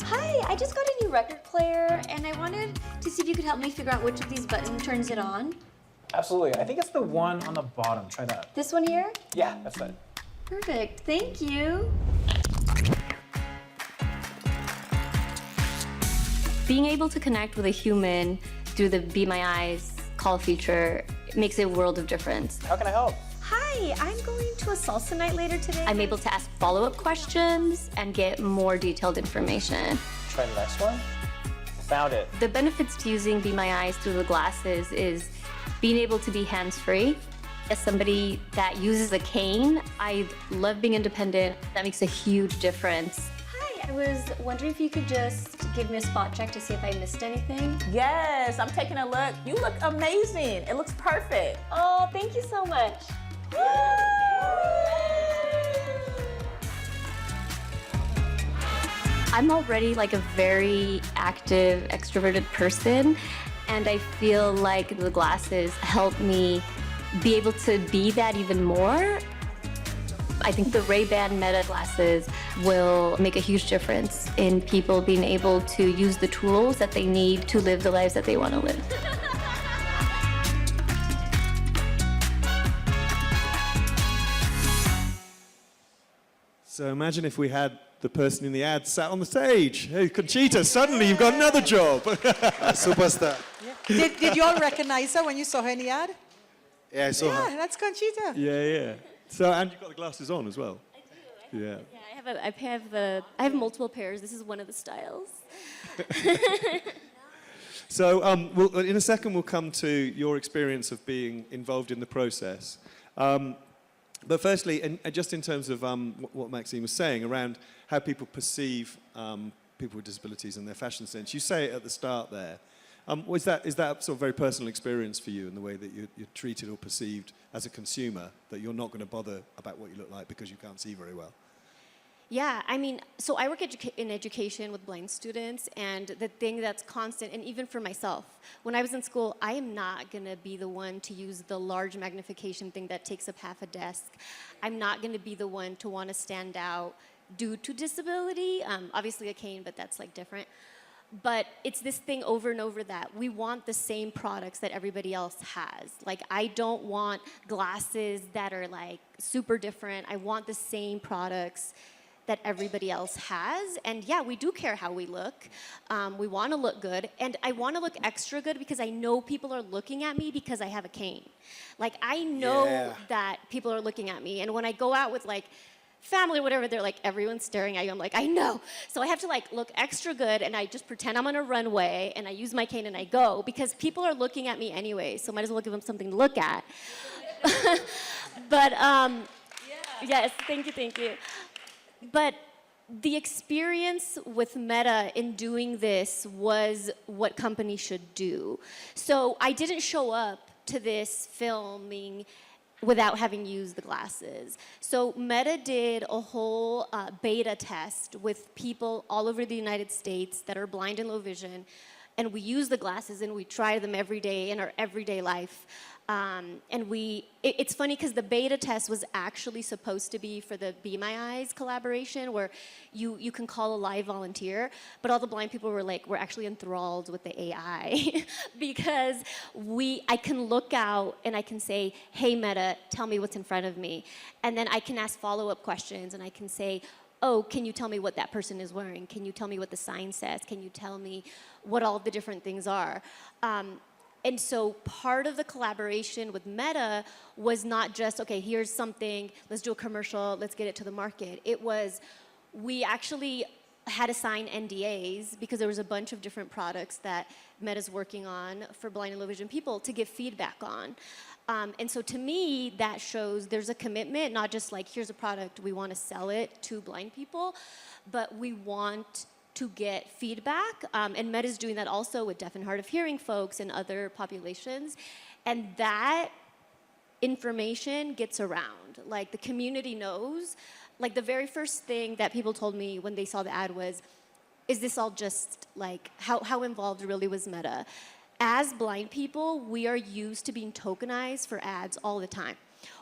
Hi, I just got a new record player and I wanted to see if you could help me figure out which of these buttons turns it on. Absolutely, I think it's the one on the bottom. Try that. This one here? Yeah, that's it. Perfect, thank you. Being able to connect with a human through the Be My Eyes call feature makes a world of difference. How can I help? Hi, I'm going to a salsa night later today. I'm able to ask follow-up questions and get more detailed information. Try the next one. Found it. The benefits to using Be My Eyes through the glasses is being able to be hands-free. As somebody that uses a cane, I love being independent. That makes a huge difference. Hi, I was wondering if you could just give me a spot check to see if I missed anything. Yes, I'm taking a look. You look amazing. It looks perfect. Oh, thank you so much. I'm already like a very active, extroverted person, and I feel like the glasses help me be able to be that even more. I think the Ray-Ban Meta glasses will make a huge difference in people being able to use the tools that they need to live the lives that they want to live. So imagine if we had the person in the ad sat on the stage. Hey, Conchita, suddenly you've got another job. Superstar. Did you all recognize her when you saw her in the ad? Yeah, I saw her. Yeah, that's Conchita. Yeah. So, and you've got the glasses on as well. I do. Yeah. Yeah, I have multiple pairs. This is one of the styles. So in a second we'll come to your experience of being involved in the process. But firstly, and just in terms of what Maxine was saying around how people perceive people with disabilities and their fashion sense, you say it at the start there. Is that sort of very personal experience for you in the way that you're treated or perceived as a consumer, that you're not going to bother about what you look like because you can't see very well? Yeah, I mean, so I work in education with blind students, and the thing that's constant, and even for myself, when I was in school, I am not going to be the one to use the large magnification thing that takes up half a desk. I'm not going to be the one to want to stand out due to disability. Obviously a cane, but that's like different. But it's this thing over and over that we want the same products that everybody else has. Like, I don't want glasses that are like super different. I want the same products that everybody else has. And yeah, we do care how we look. We want to look good. And I want to look extra good because I know people are looking at me because I have a cane. Like, I know that people are looking at me. And when I go out with like family or whatever, they're like, everyone's staring at you. I'm like, I know. So I have to like look extra good, and I just pretend I'm on a runway and I use my cane and I go because people are looking at me anyway. So might as well give them something to look at. But yes, thank you. But the experience with Meta in doing this was what companies should do. So I didn't show up to this filming without having used the glasses. So Meta did a whole beta test with people all over the United States that are blind and low vision, and we use the glasses and we try them every day in our everyday life. And it's funny because the beta test was actually supposed to be for the Be My Eyes collaboration, where you can call a live volunteer, but all the blind people were like, we're actually enthralled with the AI because I can look out and I can say, hey Meta, tell me what's in front of me. And then I can ask follow-up questions and I can say, oh, can you tell me what that person is wearing? Can you tell me what the sign says? Can you tell me what all the different things are? And so part of the collaboration with Meta was not just, okay, here's something, let's do a commercial, let's get it to the market. It was, we actually had to sign NDAs because there was a bunch of different products that Meta's working on for blind and low vision people to give feedback on. And so to me, that shows there's a commitment, not just like, here's a product, we want to sell it to blind people, but we want to get feedback, and Meta's doing that also with deaf and hard of hearing folks and other populations, and that information gets around. Like, the community knows. Like, the very first thing that people told me when they saw the ad was, is this all just, like, how involved really was Meta? As blind people, we are used to being tokenized for ads all the time.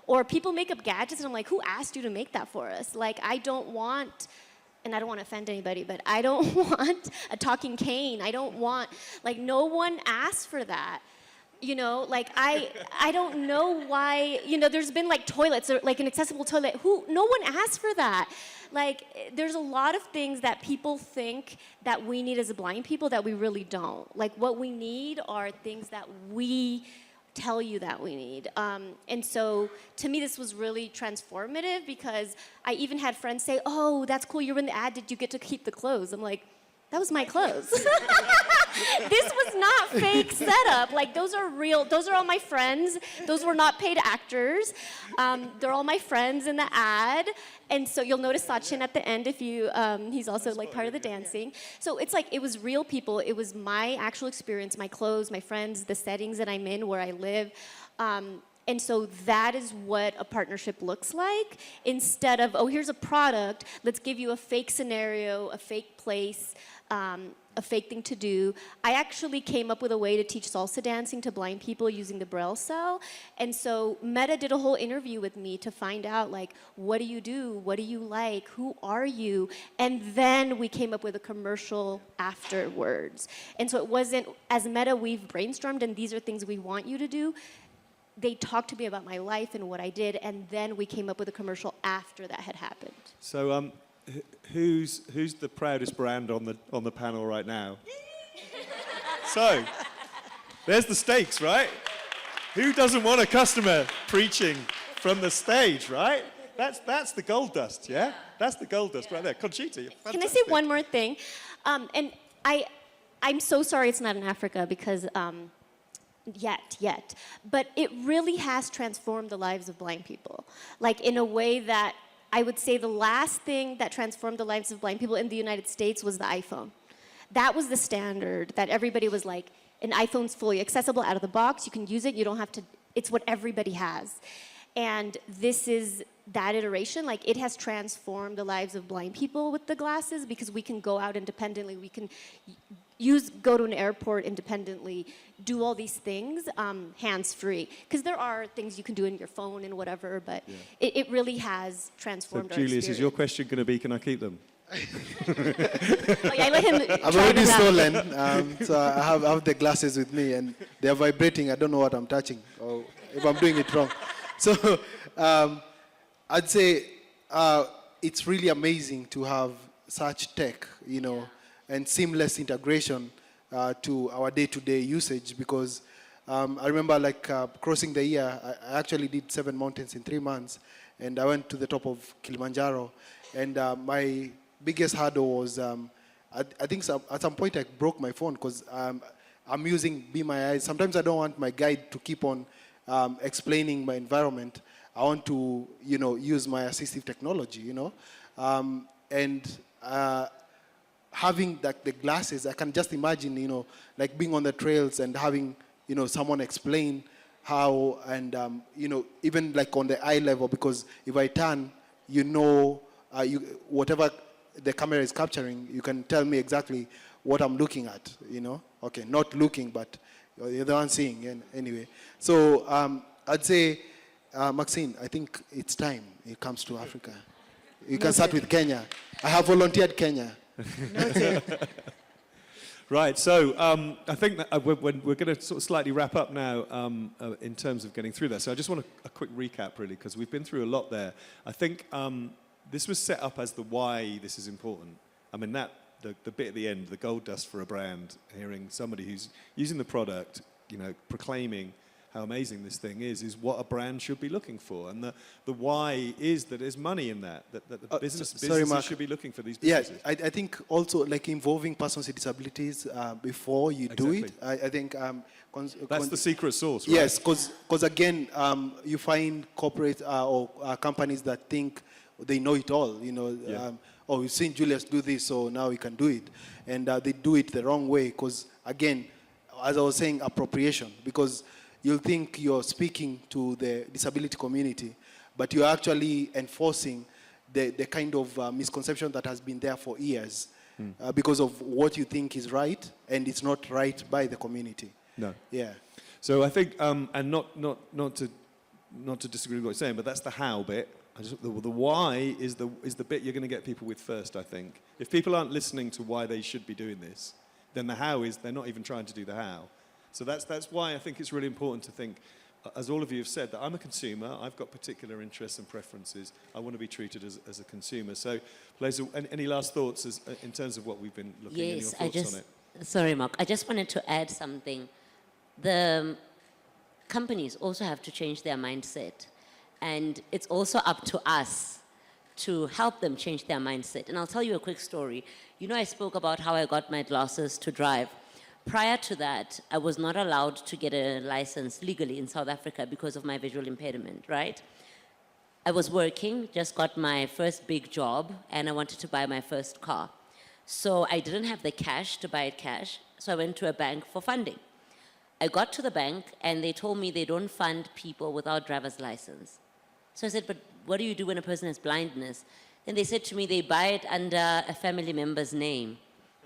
Or people make up gadgets, and I'm like, who asked you to make that for us? Like, I don't want, and I don't want to offend anybody, but I don't want a talking cane. I don't want, like, no one asked for that. You know, like, I don't know why, you know, there's been like toilets, or like an accessible toilet. No one asked for that. Like, there's a lot of things that people think that we need as blind people that we really don't. Like, what we need are things that we tell you that we need. And so to me, this was really transformative because I even had friends say, oh, that's cool, you're in the ad, did you get to keep the clothes? I'm like, That was my clothes. This was not fake setup. Like, those are real. Those are all my friends. Those were not paid actors. They're all my friends in the ad. And so you'll notice Sachin at the end if you, he's also like part of the dancing. So it's like, it was real people. It was my actual experience, my clothes, my friends, the settings that I'm in, where I live. And so that is what a partnership looks like, instead of, oh, here's a product, let's give you a fake scenario, a fake place, a fake thing to do. I actually came up with a way to teach salsa dancing to blind people using the Braille cell. And so Meta did a whole interview with me to find out, like, what do you do? What do you like? Who are you? And then we came up with a commercial afterwards. And so it wasn't, as Meta, we've brainstormed, and these are things we want you to do. They talked to me about my life and what I did, and then we came up with a commercial after that had happened. So, who's the proudest brand on the panel right now? So, there's the stakes, right? Who doesn't want a customer preaching from the stage, right? That's the gold dust, yeah? That's the gold dust right there. Conchita, you're fantastic. Can I say one more thing? And I'm so sorry it's not in Africa, because yet. But it really has transformed the lives of blind people. Like, in a way that I would say the last thing that transformed the lives of blind people in the United States was the iPhone. That was the standard, that everybody was like, an iPhone's fully accessible out of the box, you can use it, you don't have to, it's what everybody has. And this is that iteration. Like, it has transformed the lives of blind people with the glasses, because we can go out independently, we can go to an airport independently, do all these things hands-free. Because there are things you can do in your phone and whatever, but it really has transformed our Julius, experience. is your question going to be, can I keep them? I let him I've already stolen, so I have the glasses with me, and they're vibrating. I don't know what I'm touching, or if I'm doing it wrong. So I'd say it's really amazing to have such tech, you know, and seamless integration to our day-to-day usage, because I remember, like, crossing the year, I actually did 7 mountains in 3 months, and I went to the top of Kilimanjaro, and my biggest hurdle was, I think at some point I broke my phone, because I'm using Be My Eyes. Sometimes I don't want my guide to keep on explaining my environment. I want to, you know, use my assistive technology, you know, and having like the glasses, I can just imagine, you know, like being on the trails and having, you know, someone explain how, and you know, even like on the eye level, because if I turn, you know, whatever the camera is capturing, you can tell me exactly what I'm looking at, you know. Okay, not looking, but you're the one seeing, anyway. So I'd say, Maxine, I think it's time it comes to Africa. You can start with Kenya. I have volunteered Kenya. Right, so I think that we're going to sort of slightly wrap up now in terms of getting through that. So I just want a quick recap, really, because we've been through a lot there. I think this was set up as the why this is important. I mean, the bit at the end, the gold dust for a brand, hearing somebody who's using the product, you know, proclaiming how amazing this thing is what a brand should be looking for. And the why is that there's money in that the businesses should be looking for these businesses. Yeah, I think also, like, involving persons with disabilities before you do it. I think that's the secret sauce, right? Yes, because again, you find corporate or companies that think they know it all, you know. Yeah. Oh, we've seen Julius do this, so now we can do it. And they do it the wrong way, because, again, as I was saying, appropriation, because you'll think you're speaking to the disability community, but you're actually enforcing the kind of misconception that has been there for years because of what you think is right, and it's not right by the community. No. Yeah. So I think, and not to disagree with what you're saying, but that's the how bit. The why is the bit you're going to get people with first, I think. If people aren't listening to why they should be doing this, then the how is they're not even trying to do the how. So that's why I think it's really important to think, as all of you have said, that I'm a consumer, I've got particular interests and preferences, I want to be treated as a consumer. So, Palesa, any last thoughts in terms of what we've been looking at, your thoughts on it? Sorry, Mark, I just wanted to add something. The companies also have to change their mindset. And it's also up to us to help them change their mindset. And I'll tell you a quick story. You know, I spoke about how I got my glasses to drive. Prior to that, I was not allowed to get a license legally in South Africa because of my visual impairment, right? I was working, just got my first big job, and I wanted to buy my first car. So I didn't have the cash to buy it cash, so I went to a bank for funding. I got to the bank, and they told me they don't fund people without driver's license. So I said, but what do you do when a person has blindness? Then they said to me, they buy it under a family member's name.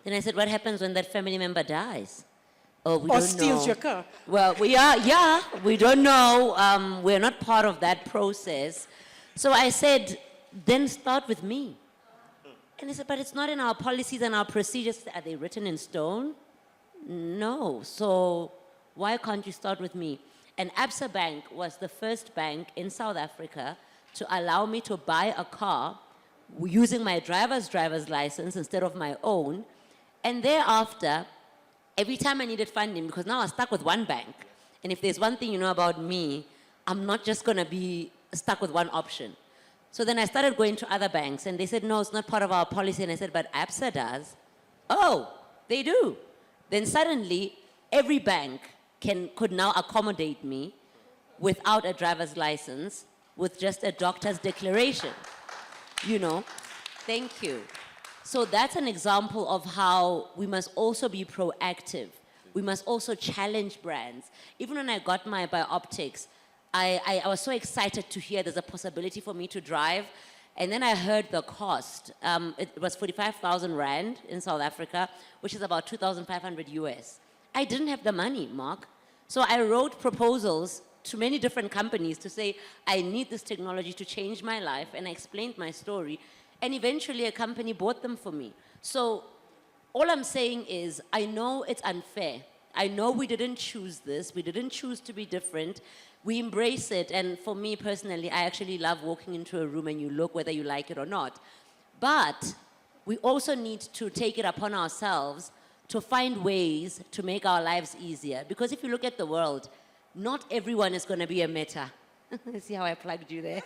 Then I said, what happens when that family member dies? Oh, we don't know. Or steals your car. Well, we don't know. We're not part of that process. So I said, then start with me. And they said, but it's not in our policies and our procedures. Are they written in stone? No. So why can't you start with me? And Absa Bank was the first bank in South Africa to allow me to buy a car using my driver's license instead of my own. And thereafter, every time I needed funding, because now I'm stuck with one bank, and if there's one thing you know about me, I'm not just going to be stuck with one option. So then I started going to other banks, and they said, no, it's not part of our policy. And I said, but ABSA does. Oh, they do. Then suddenly, every bank could now accommodate me without a driver's license, with just a doctor's declaration. You know, thank you. So that's an example of how we must also be proactive. We must also challenge brands. Even when I got my bioptics, I was so excited to hear there's a possibility for me to drive. And then I heard the cost. It was 45,000 Rand in South Africa, which is about 2,500 US. I didn't have the money, Mark. So I wrote proposals to many different companies to say, I need this technology to change my life, and I explained my story. And eventually a company bought them for me. So all I'm saying is, I know it's unfair. I know we didn't choose this. We didn't choose to be different. We embrace it. And for me personally, I actually love walking into a room and you look whether you like it or not. But we also need to take it upon ourselves to find ways to make our lives easier. Because if you look at the world, not everyone is going to be a Meta. See how I plugged you there?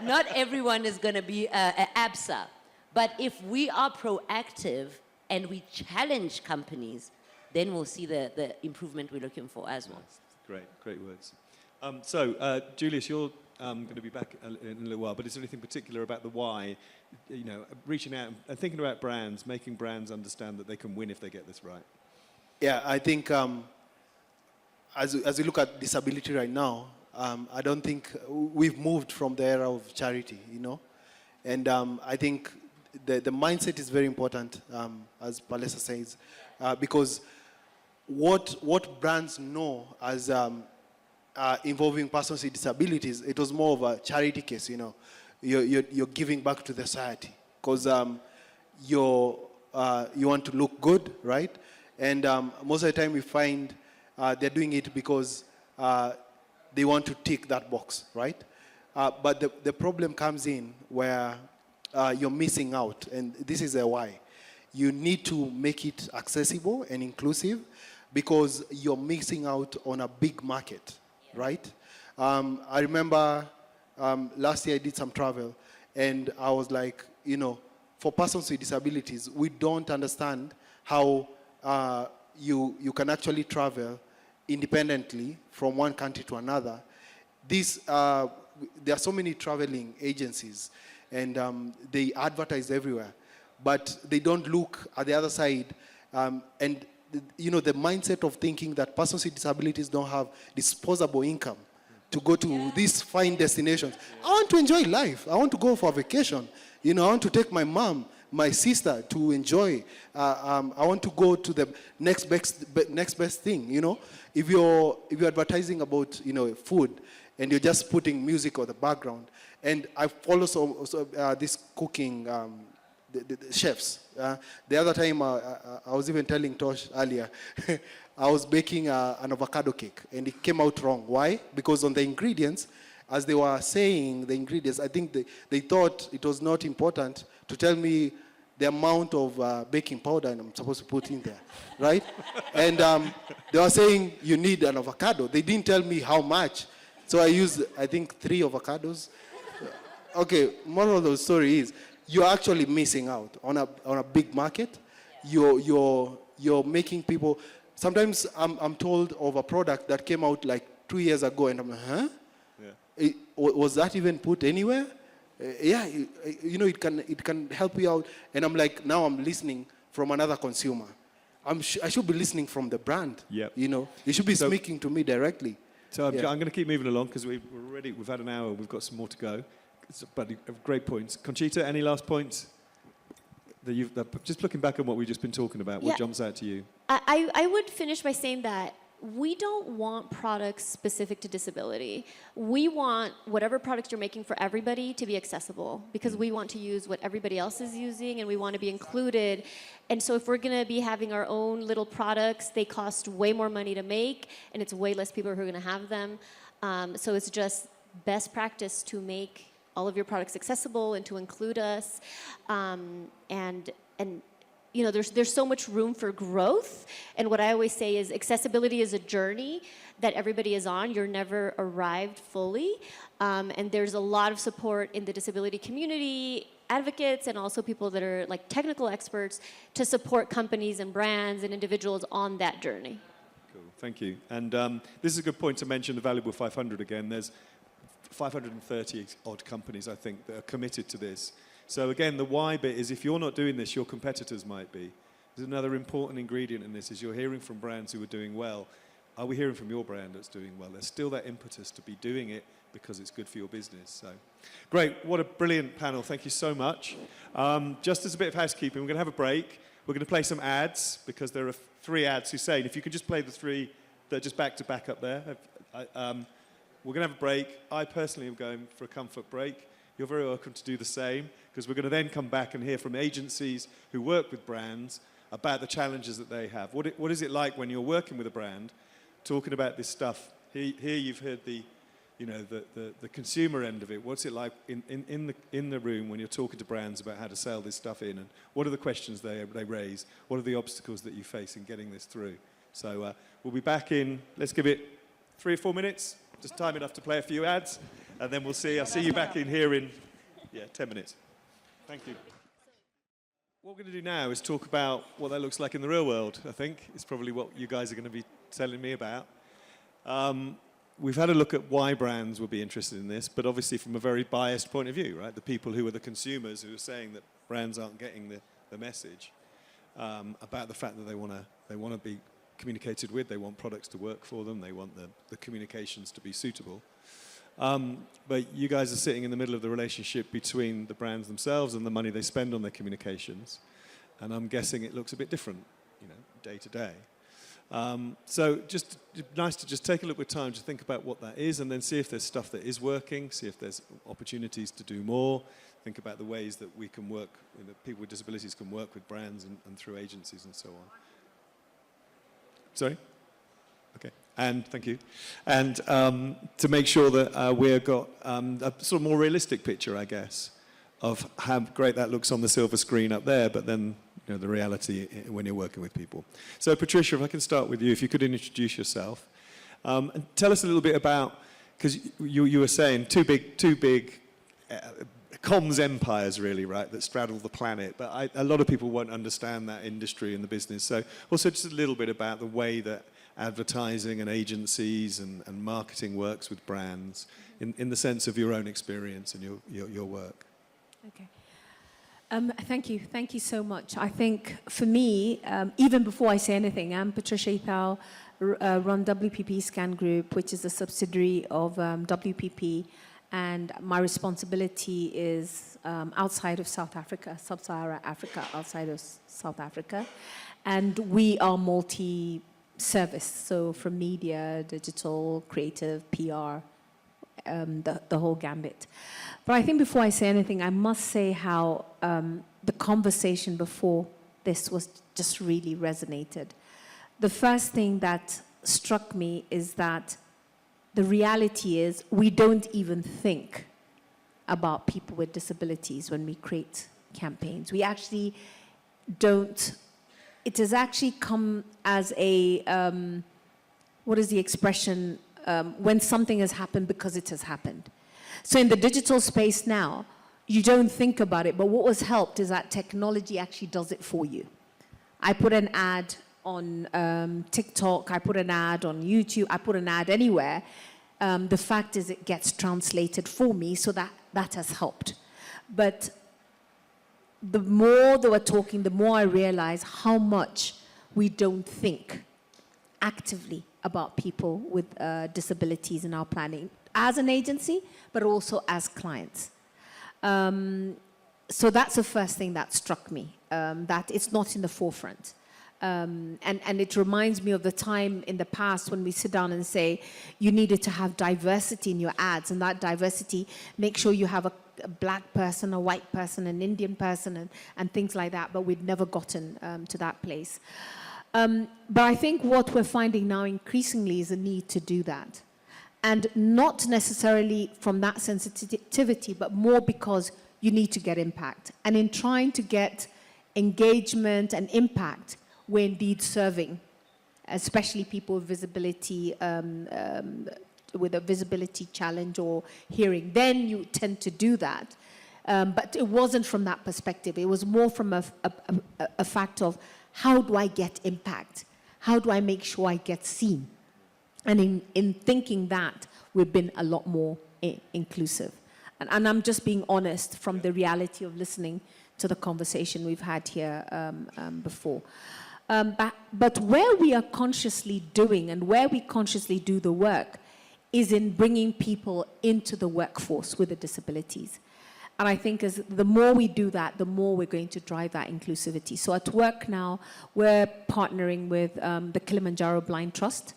Not everyone is going to be a ABSA. But if we are proactive and we challenge companies, then we'll see the improvement we're looking for as well. Great words. Julius, you're going to be back in a little while, but is there anything particular about the why, you know, reaching out and thinking about brands, making brands understand that they can win if they get this right? Yeah, I think as we look at disability right now, I don't think we've moved from the era of charity, you know. And I think the mindset is very important, as Palesa says, because what brands know as involving persons with disabilities, it was more of a charity case, you know. You're giving back to the society because you want to look good, right? And most of the time we find they're doing it because they want to tick that box, right? But the problem comes in where you're missing out, and this is a why. You need to make it accessible and inclusive because you're missing out on a big market, right? I remember last year I did some travel, and I was like, you know, for persons with disabilities, we don't understand how you can actually travel independently from one country to another. There are so many traveling agencies, and they advertise everywhere, but they don't look at the other side. And you know, the mindset of thinking that persons with disabilities don't have disposable income to go to these fine destinations. I want to enjoy life. I want to go for a vacation. You know, I want to take my mom, my sister to enjoy. I want to go to the next best thing. You know, if you're advertising about, you know, food, and you're just putting music on the background, and I follow this cooking the chefs. The other time I was even telling Tosh earlier, I was baking an avocado cake, and it came out wrong. Why? Because on the ingredients, as they were saying the ingredients, I think they thought it was not important to tell me the amount of baking powder I'm supposed to put in there, right? And they were saying you need an avocado. They didn't tell me how much. So I used, I think, 3 avocados. Okay, moral of the story is you're actually missing out on a big market. You're making people. Sometimes I'm told of a product that came out like 2 years ago, and I'm like, huh? Yeah. Was that even put anywhere? Yeah, you know, it can help you out. And I'm like, now I'm listening from another consumer. I should be listening from the brand. Yep. You know, you should be speaking to me directly. So I'm going to keep moving along because we've had an hour. We've got some more to go. But great points. Conchita, any last points? Just looking back on what we've just been talking about, what jumps out to you? I would finish by saying that we don't want products specific to disability. We want whatever products you're making for everybody to be accessible because we want to use what everybody else is using and we want to be included. And so if we're going to be having our own little products, they cost way more money to make and it's way less people who are going to have them. So it's just best practice to make all of your products accessible and to include us. And you know, there's so much room for growth. And what I always say is accessibility is a journey that everybody is on. You're never arrived fully. And there's a lot of support in the disability community, advocates, and also people that are like technical experts to support companies and brands and individuals on that journey. Cool, thank you. And this is a good point to mention the Valuable 500 again. There's 530 odd companies, I think, that are committed to this. So again, the why bit is if you're not doing this, your competitors might be. There's another important ingredient in this is you're hearing from brands who are doing well. Are we hearing from your brand that's doing well? There's still that impetus to be doing it because it's good for your business. So great, what a brilliant panel. Thank you so much. Just as a bit of housekeeping, we're going to have a break. We're going to play some ads because there are 3 ads. Hussein, if you could just play the 3 that are just back to back up there. We're going to have a break. I personally am going for a comfort break. You're very welcome to do the same because we're going to then come back and hear from agencies who work with brands about the challenges that they have. What is it like when you're working with a brand, talking about this stuff? Here you've heard the consumer end of it. What's it like in the room when you're talking to brands about how to sell this stuff in, and what are the questions they raise? What are the obstacles that you face in getting this through? So we'll be back in. Let's give it 3 or 4 minutes. Just time enough to play a few ads, and then we'll see. I'll see you back in here in 10 minutes. Thank you. What we're going to do now is talk about what that looks like in the real world, I think. It's probably what you guys are going to be telling me about. We've had a look at why brands would be interested in this, but obviously from a very biased point of view, right? The people who are the consumers who are saying that brands aren't getting the message about the fact that they want to be communicated with, they want products to work for them, they want the communications to be suitable. But you guys are sitting in the middle of the relationship between the brands themselves and the money they spend on their communications. And I'm guessing it looks a bit different, day to day. So just nice to just take a look with time to think about what that is and then see if there's stuff that is working, see if there's opportunities to do more, think about the ways that we can work, people with disabilities can work with brands and through agencies and so on. Sorry? Okay. And thank you. And to make sure that we've got a sort of more realistic picture, I guess, of how great that looks on the silver screen up there, but then the reality when you're working with people. So Patricia, if I can start with you, if you could introduce yourself. And tell us a little bit about, because you were saying two big comms empires, really, right, that straddle the planet. But a lot of people won't understand that industry and the business. So also just a little bit about the way that advertising and agencies and marketing works with brands in the sense of your own experience and your work. Okay. Thank you. Thank you so much. I think for me, even before I say anything, I'm Patricia Ithau, run WPP Scangroup, which is a subsidiary of WPP. And my responsibility is outside of South Africa, Sub-Saharan Africa, outside of South Africa. And we are multi-service, so from media, digital, creative, PR, the whole gambit. But I think before I say anything, I must say how the conversation before this was just really resonated. The first thing that struck me is that the reality is we don't even think about people with disabilities when we create campaigns. We actually don't. It has actually come as a, what is the expression, when something has happened because it has happened. So in the digital space now, you don't think about it, but what was helped is that technology actually does it for you. I put an ad on TikTok, I put an ad on YouTube, I put an ad anywhere. The fact is it gets translated for me, so that has helped. But the more they were talking, the more I realized how much we don't think actively about people with disabilities in our planning, as an agency, but also as clients. So that's the first thing that struck me, that it's not in the forefront. And it reminds me of the time in the past when we sit down and say, you needed to have diversity in your ads, and that diversity, make sure you have a black person, a white person, an Indian person, and things like that, but we'd never gotten to that place. But I think what we're finding now increasingly is a need to do that. And not necessarily from that sensitivity, but more because you need to get impact. And in trying to get engagement and impact, we're indeed serving, especially people with visibility, with a visibility challenge or hearing. Then you tend to do that. But it wasn't from that perspective. It was more from a fact of, how do I get impact? How do I make sure I get seen? And in thinking that, we've been a lot more inclusive. And I'm just being honest from the reality of listening to the conversation we've had here before. But where we are consciously doing and where we consciously do the work is in bringing people into the workforce with the disabilities. And I think as the more we do that, the more we're going to drive that inclusivity. So at work now, we're partnering with the Kilimanjaro Blind Trust.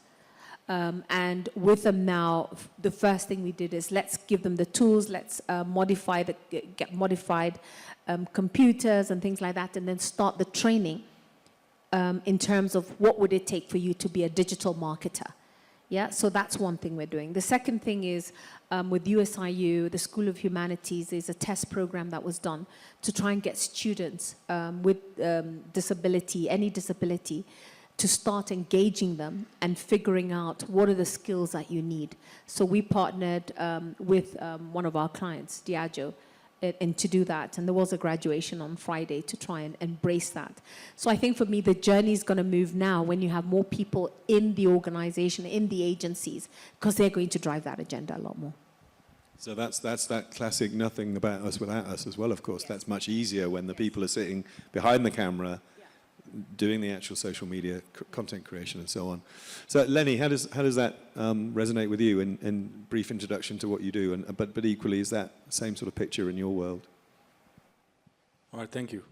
And with them now, the first thing we did is let's give them the tools, let's get modified computers and things like that, and then start the training in terms of what would it take for you to be a digital marketer. Yeah, so that's one thing we're doing. The second thing is with USIU, the School of Humanities, there's a test program that was done to try and get students with disability, any disability, to start engaging them and figuring out what are the skills that you need. So we partnered with one of our clients, Diageo, and to do that. And there was a graduation on Friday to try and embrace that. So I think for me, the journey is going to move now when you have more people in the organization, in the agencies, because they're going to drive that agenda a lot more. So that's that classic nothing about us without us as well, of course. Yes. That's much easier when the people are sitting behind the camera doing the actual social media content creation and so on. So Lenny, how does that resonate with you in brief introduction to what you do? But equally, is that same sort of picture in your world? All right, thank you.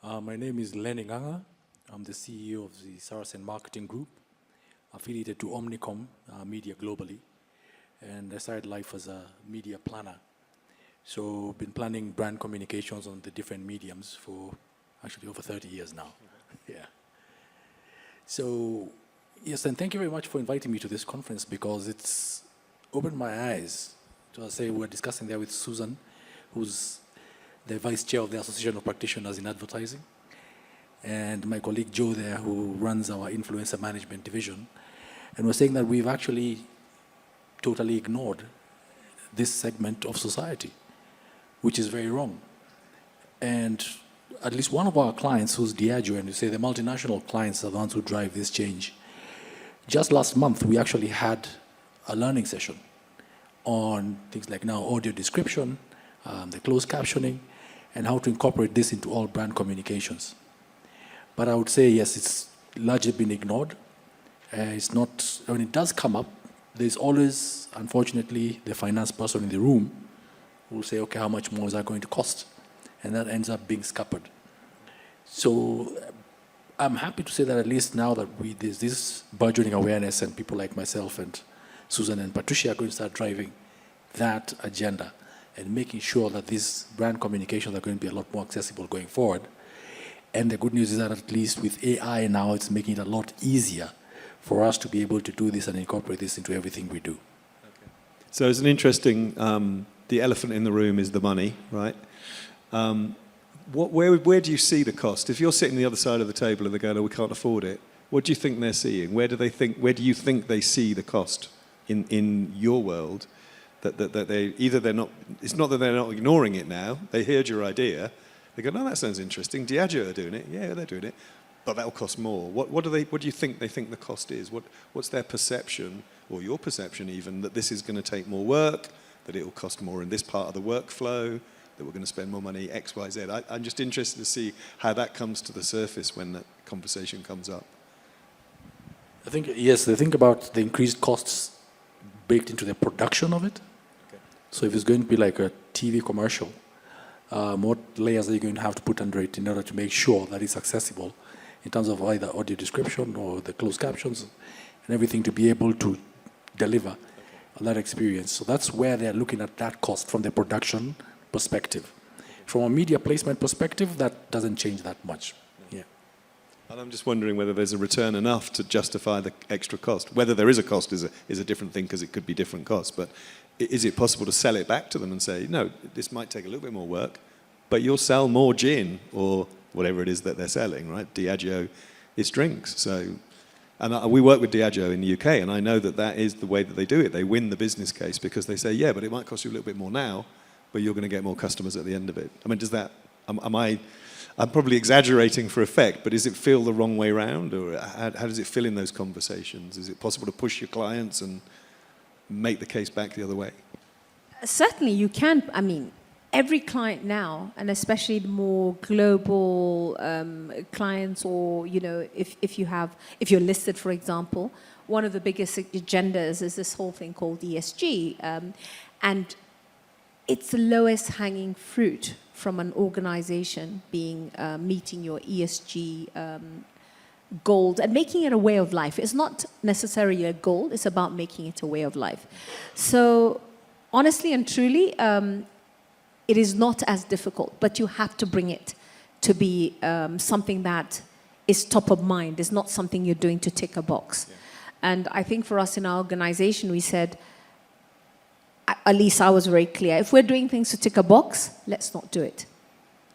My name is Lenny Nganga. I'm the CEO of the Saracen Marketing Group, affiliated to Omnicom Media globally. And I started life as a media planner. So I've been planning brand communications on the different mediums for actually over 30 years now. Yeah. So, yes, and thank you very much for inviting me to this conference, because it's opened my eyes. To say, we're discussing there with Susan, who's the vice chair of the Association of Practitioners in Advertising, and my colleague Joe there, who runs our influencer management division. And we're saying that we've actually totally ignored this segment of society, which is very wrong. And at least one of our clients, who's Diageo, and you say the multinational clients are the ones who drive this change. Just last month, we actually had a learning session on things like now audio description, the closed captioning, and how to incorporate this into all brand communications. But I would say, yes, it's largely been ignored. It's not, when it does come up, there's always, unfortunately, the finance person in the room who will say, okay, how much more is that going to cost? And that ends up being scuppered. So I'm happy to say that at least now that there's this burgeoning awareness, and people like myself and Susan and Patricia are going to start driving that agenda and making sure that these brand communications are going to be a lot more accessible going forward. And the good news is that at least with AI now, it's making it a lot easier for us to be able to do this and incorporate this into everything we do. Okay. So it's an interesting, the elephant in the room is the money, right? Where do you see the cost? If you're sitting the other side of the table and they're going, oh, we can't afford it, what do you think they're seeing? Where do you think they see the cost in your world? that they either they're not. It's not that they're not ignoring it now. They heard your idea. They go, no, that sounds interesting. Diageo are doing it. Yeah, they're doing it, but that'll cost more. What do you think they think the cost is? What's their perception, or your perception even, that this is going to take more work, that it will cost more in this part of the workflow, that we're going to spend more money X, Y, Z. I'm just interested to see how that comes to the surface when that conversation comes up. I think, yes, they think about the increased costs baked into the production of it. Okay. So if it's going to be like a TV commercial, what layers are you going to have to put under it in order to make sure that it's accessible in terms of either audio description or the closed captions and everything to be able to deliver that experience. So that's where they're looking at that cost from the production perspective. From a media placement perspective, that doesn't change that much. Yeah. And I'm just wondering whether there's a return enough to justify the extra cost. Whether there is a cost is a different thing, because it could be different costs. But is it possible to sell it back to them and say, no, this might take a little bit more work, but you'll sell more gin or whatever it is that they're selling, right? Diageo is drinks. So, and we work with Diageo in the UK, and I know that that is the way that they do it. They win the business case because they say, yeah, but it might cost you a little bit more now, but you're going to get more customers at the end of it. I mean, does that, I'm probably exaggerating for effect, but does it feel the wrong way around? Or how does it feel in those conversations? Is it possible to push your clients and make the case back the other way? Certainly you can. I mean, every client now, and especially the more global clients, or, you know, if you're listed, for example, one of the biggest agendas is this whole thing called ESG. And it's the lowest hanging fruit from an organization being meeting your ESG goals and making it a way of life. It's not necessarily a goal, it's about making it a way of life. So honestly and truly, it is not as difficult, but you have to bring it to be something that is top of mind. It's not something you're doing to tick a box. Yeah. And I think for us in our organization, we said, at least I was very clear, if we're doing things to tick a box, let's not do it.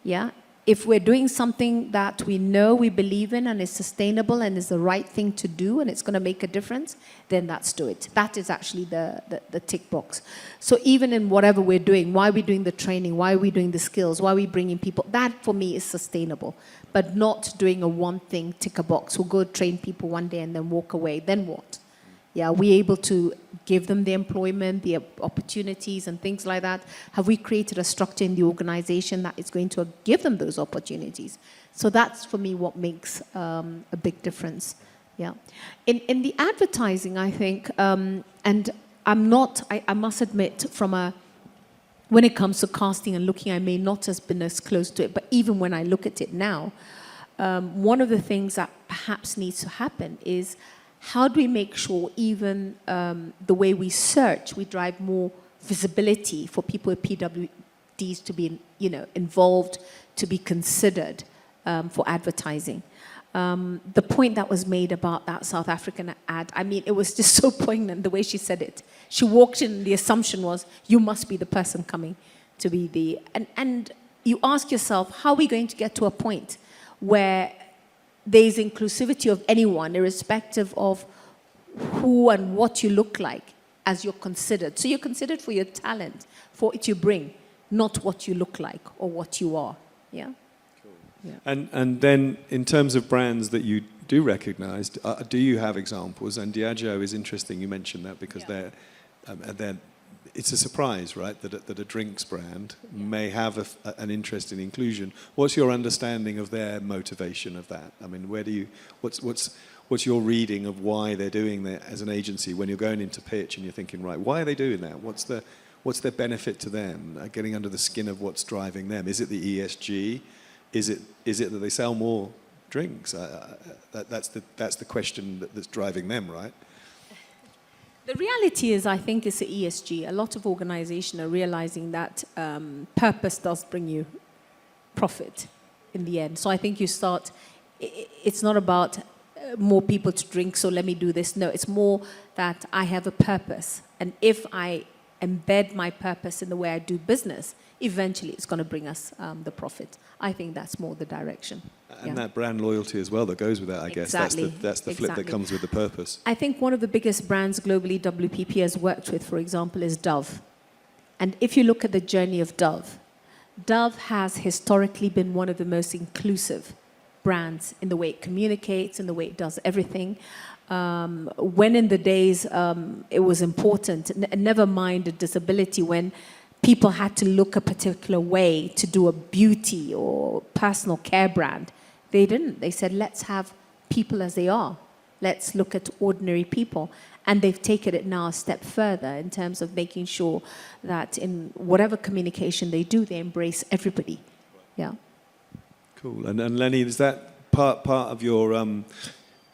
Yeah? If we're doing something that we know we believe in and is sustainable and is the right thing to do and it's going to make a difference, then let's do it. That is actually the tick box. So even in whatever we're doing, why are we doing the training, why are we doing the skills, why are we bringing people, that for me is sustainable. But not doing a one thing, tick a box. We'll go train people one day and then walk away. Then what? Yeah, are we able to give them the employment, the opportunities and things like that? Have we created a structure in the organization that is going to give them those opportunities? So that's, for me, what makes a big difference. Yeah. In the advertising, I think, and I'm not, I must admit, when it comes to casting and looking, I may not have been as close to it, but even when I look at it now, one of the things that perhaps needs to happen is, how do we make sure even the way we search, we drive more visibility for people with PWDs to be, involved, to be considered for advertising? The point that was made about that South African ad, I mean, it was just so poignant the way she said it. She walked in, the assumption was, you must be the person coming to be the... And you ask yourself, how are we going to get to a point where there's inclusivity of anyone, irrespective of who and what you look like, as you're considered. So you're considered for your talent, for what you bring, not what you look like or what you are. Yeah. Cool. Yeah. And then in terms of brands that you do recognize, do you have examples? And Diageo is interesting. You mentioned that because they're it's a surprise, right, that a drinks brand may have an interest in inclusion. What's your understanding of their motivation of that? I mean, what's your reading of why they're doing that as an agency when you're going into pitch and you're thinking, right, why are they doing that? What's their benefit to them? Getting under the skin of what's driving them? Is it the ESG? Is it that they sell more drinks? That's the question that's driving them, right? The reality is, I think, it's the ESG. A lot of organizations are realizing that purpose does bring you profit in the end. So I think you start, it's not about more people to drink, so let me do this. No, it's more that I have a purpose. And if I embed my purpose in the way I do business, eventually it's going to bring us the profit. I think that's more the direction. And that brand loyalty as well that goes with that, I guess. Exactly. That's the flip that comes with the purpose. I think one of the biggest brands globally WPP has worked with, for example, is Dove. And if you look at the journey of Dove, Dove has historically been one of the most inclusive brands in the way it communicates, in the way it does everything. When in the days it was important, never mind a disability, when people had to look a particular way to do a beauty or personal care brand, they didn't. They said, let's have people as they are. Let's look at ordinary people. And they've taken it now a step further in terms of making sure that in whatever communication they do, they embrace everybody. Yeah. Cool. And Lenny, is that part of your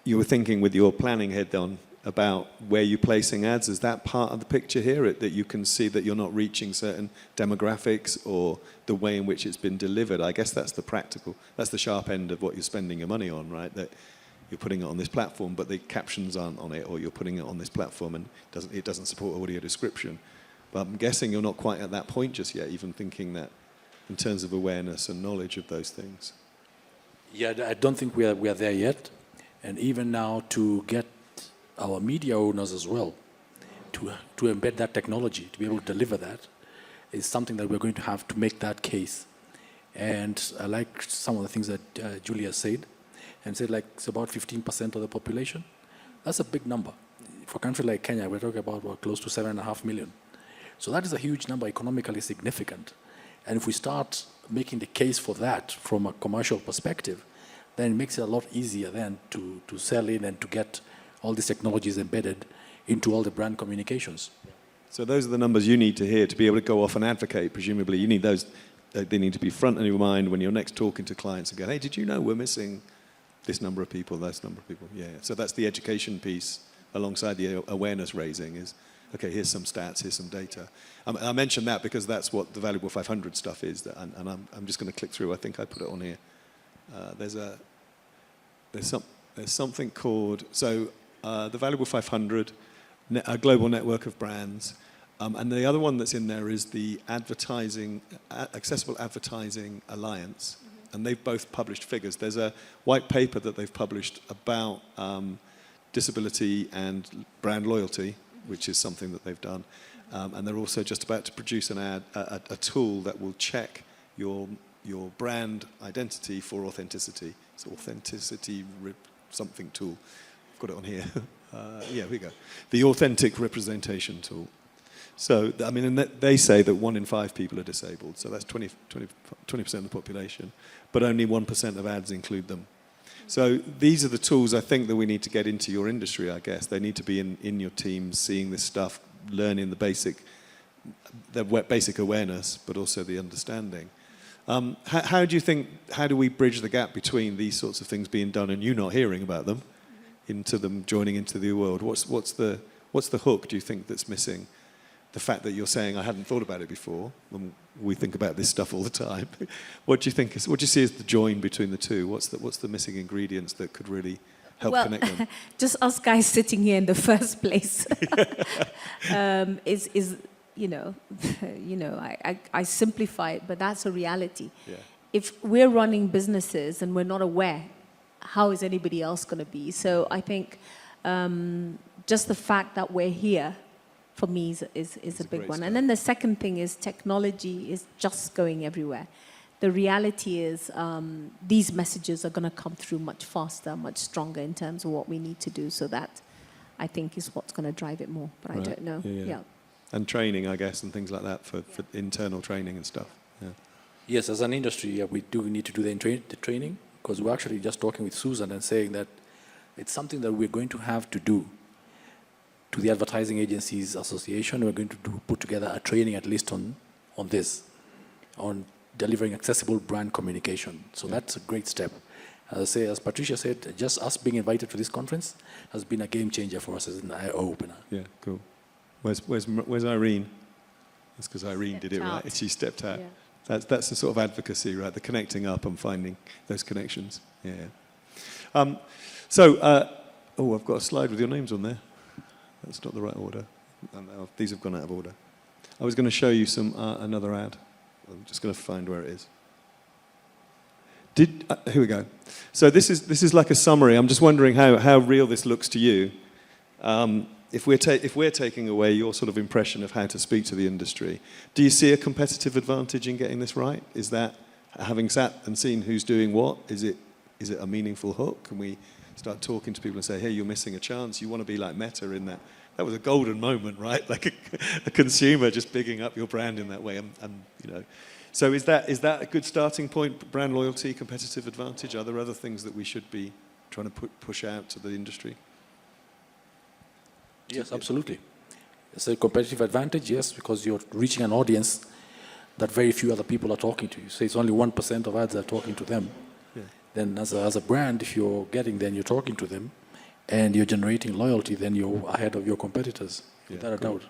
you were thinking with your planning head on about where you're placing ads? Is that part of the picture here, that you can see that you're not reaching certain demographics or the way in which it's been delivered? I guess that's the practical, that's the sharp end of what you're spending your money on, right? That you're putting it on this platform, but the captions aren't on it, or you're putting it on this platform and it doesn't support audio description. But I'm guessing you're not quite at that point just yet, even thinking that in terms of awareness and knowledge of those things. Yeah, I don't think we are there yet. And even now, to get our media owners as well to embed that technology, to be able to deliver that, is something that we're going to have to make that case. And I like some of the things that Julius said, and said like it's about 15% of the population. That's a big number. For a country like Kenya, we're talking about close to 7.5 million. So that is a huge number, economically significant. And if we start making the case for that from a commercial perspective, then it makes it a lot easier then to sell in and to get all these technologies embedded into all the brand communications. So those are the numbers you need to hear to be able to go off and advocate. Presumably you need those, they need to be front of your mind when you're next talking to clients and go, hey, did you know we're missing this number of people, this number of people? Yeah. So that's the education piece alongside the awareness raising is, okay, here's some stats, here's some data. I mentioned that because that's what the Valuable 500 stuff is, and I'm just going to click through. I think I put it on here. There's something called, so the Valuable 500, a global network of brands, and the other one that's in there is the Accessible Advertising Alliance, and they've both published figures. There's a white paper that they've published about disability and brand loyalty, which is something that they've done, and they're also just about to produce a tool that will check your brand identity for authenticity. It's authenticity something tool. I've got it on here. Yeah, here we go. The authentic representation tool. So, I mean, and they say that 1 in 5 people are disabled. So that's 20% of the population. But only 1% of ads include them. So these are the tools I think that we need to get into your industry, I guess. They need to be in your teams, seeing this stuff, learning the basic awareness, but also the understanding. How do you think, how do we bridge the gap between these sorts of things being done and you not hearing about them, into them joining into the world? What's the hook, do you think, that's missing? The fact that you're saying, I hadn't thought about it before, when we think about this stuff all the time. What do you see as the join between the two? What's the missing ingredients that could really help connect them? Just us guys sitting here in the first place is I simplify it, but that's a reality. Yeah. If we're running businesses and we're not aware, how is anybody else going to be? So I think just the fact that we're here, for me, is a big one. And then the second thing is technology is just going everywhere. The reality is these messages are going to come through much faster, much stronger in terms of what we need to do. So that, I think, is what's going to drive it more. But right. I don't know. Yeah. And training, I guess, and things like that for internal training and stuff. Yeah. Yes, as an industry, we do need to do the training, because we're actually just talking with Susan and saying that it's something that we're going to have to do. To the Advertising Agencies Association, we're going to put together a training at least on this, on delivering accessible brand communication. So that's a great step. As Patricia said, just us being invited to this conference has been a game changer for us as an eye-opener. Yeah, cool. Where's Irene? That's because Irene did it right. She stepped out. Yeah. That's the sort of advocacy, right? The connecting up and finding those connections. Yeah. I've got a slide with your names on there. That's not the right order. These have gone out of order. I was going to show you another ad. I'm just going to find where it is. Here we go. So this is like a summary. I'm just wondering how real this looks to you. if we're taking away your sort of impression of how to speak to the industry, do you see a competitive advantage in getting this right? Is that, having sat and seen who's doing what, is it a meaningful hook? Can we start talking to people and say, hey, you're missing a chance, you want to be like Meta in that? That was a golden moment, right? Like a consumer just bigging up your brand in that way, and you know. So is that a good starting point? Brand loyalty, competitive advantage. Are there other things that we should be trying to push out to the industry? Yes, absolutely. It's a competitive advantage, yes, because you're reaching an audience that very few other people are talking to. You say it's only 1% of ads that are talking to them. Yeah. Then as a brand, if you're getting there and you're talking to them and you're generating loyalty, then you're ahead of your competitors, without a doubt.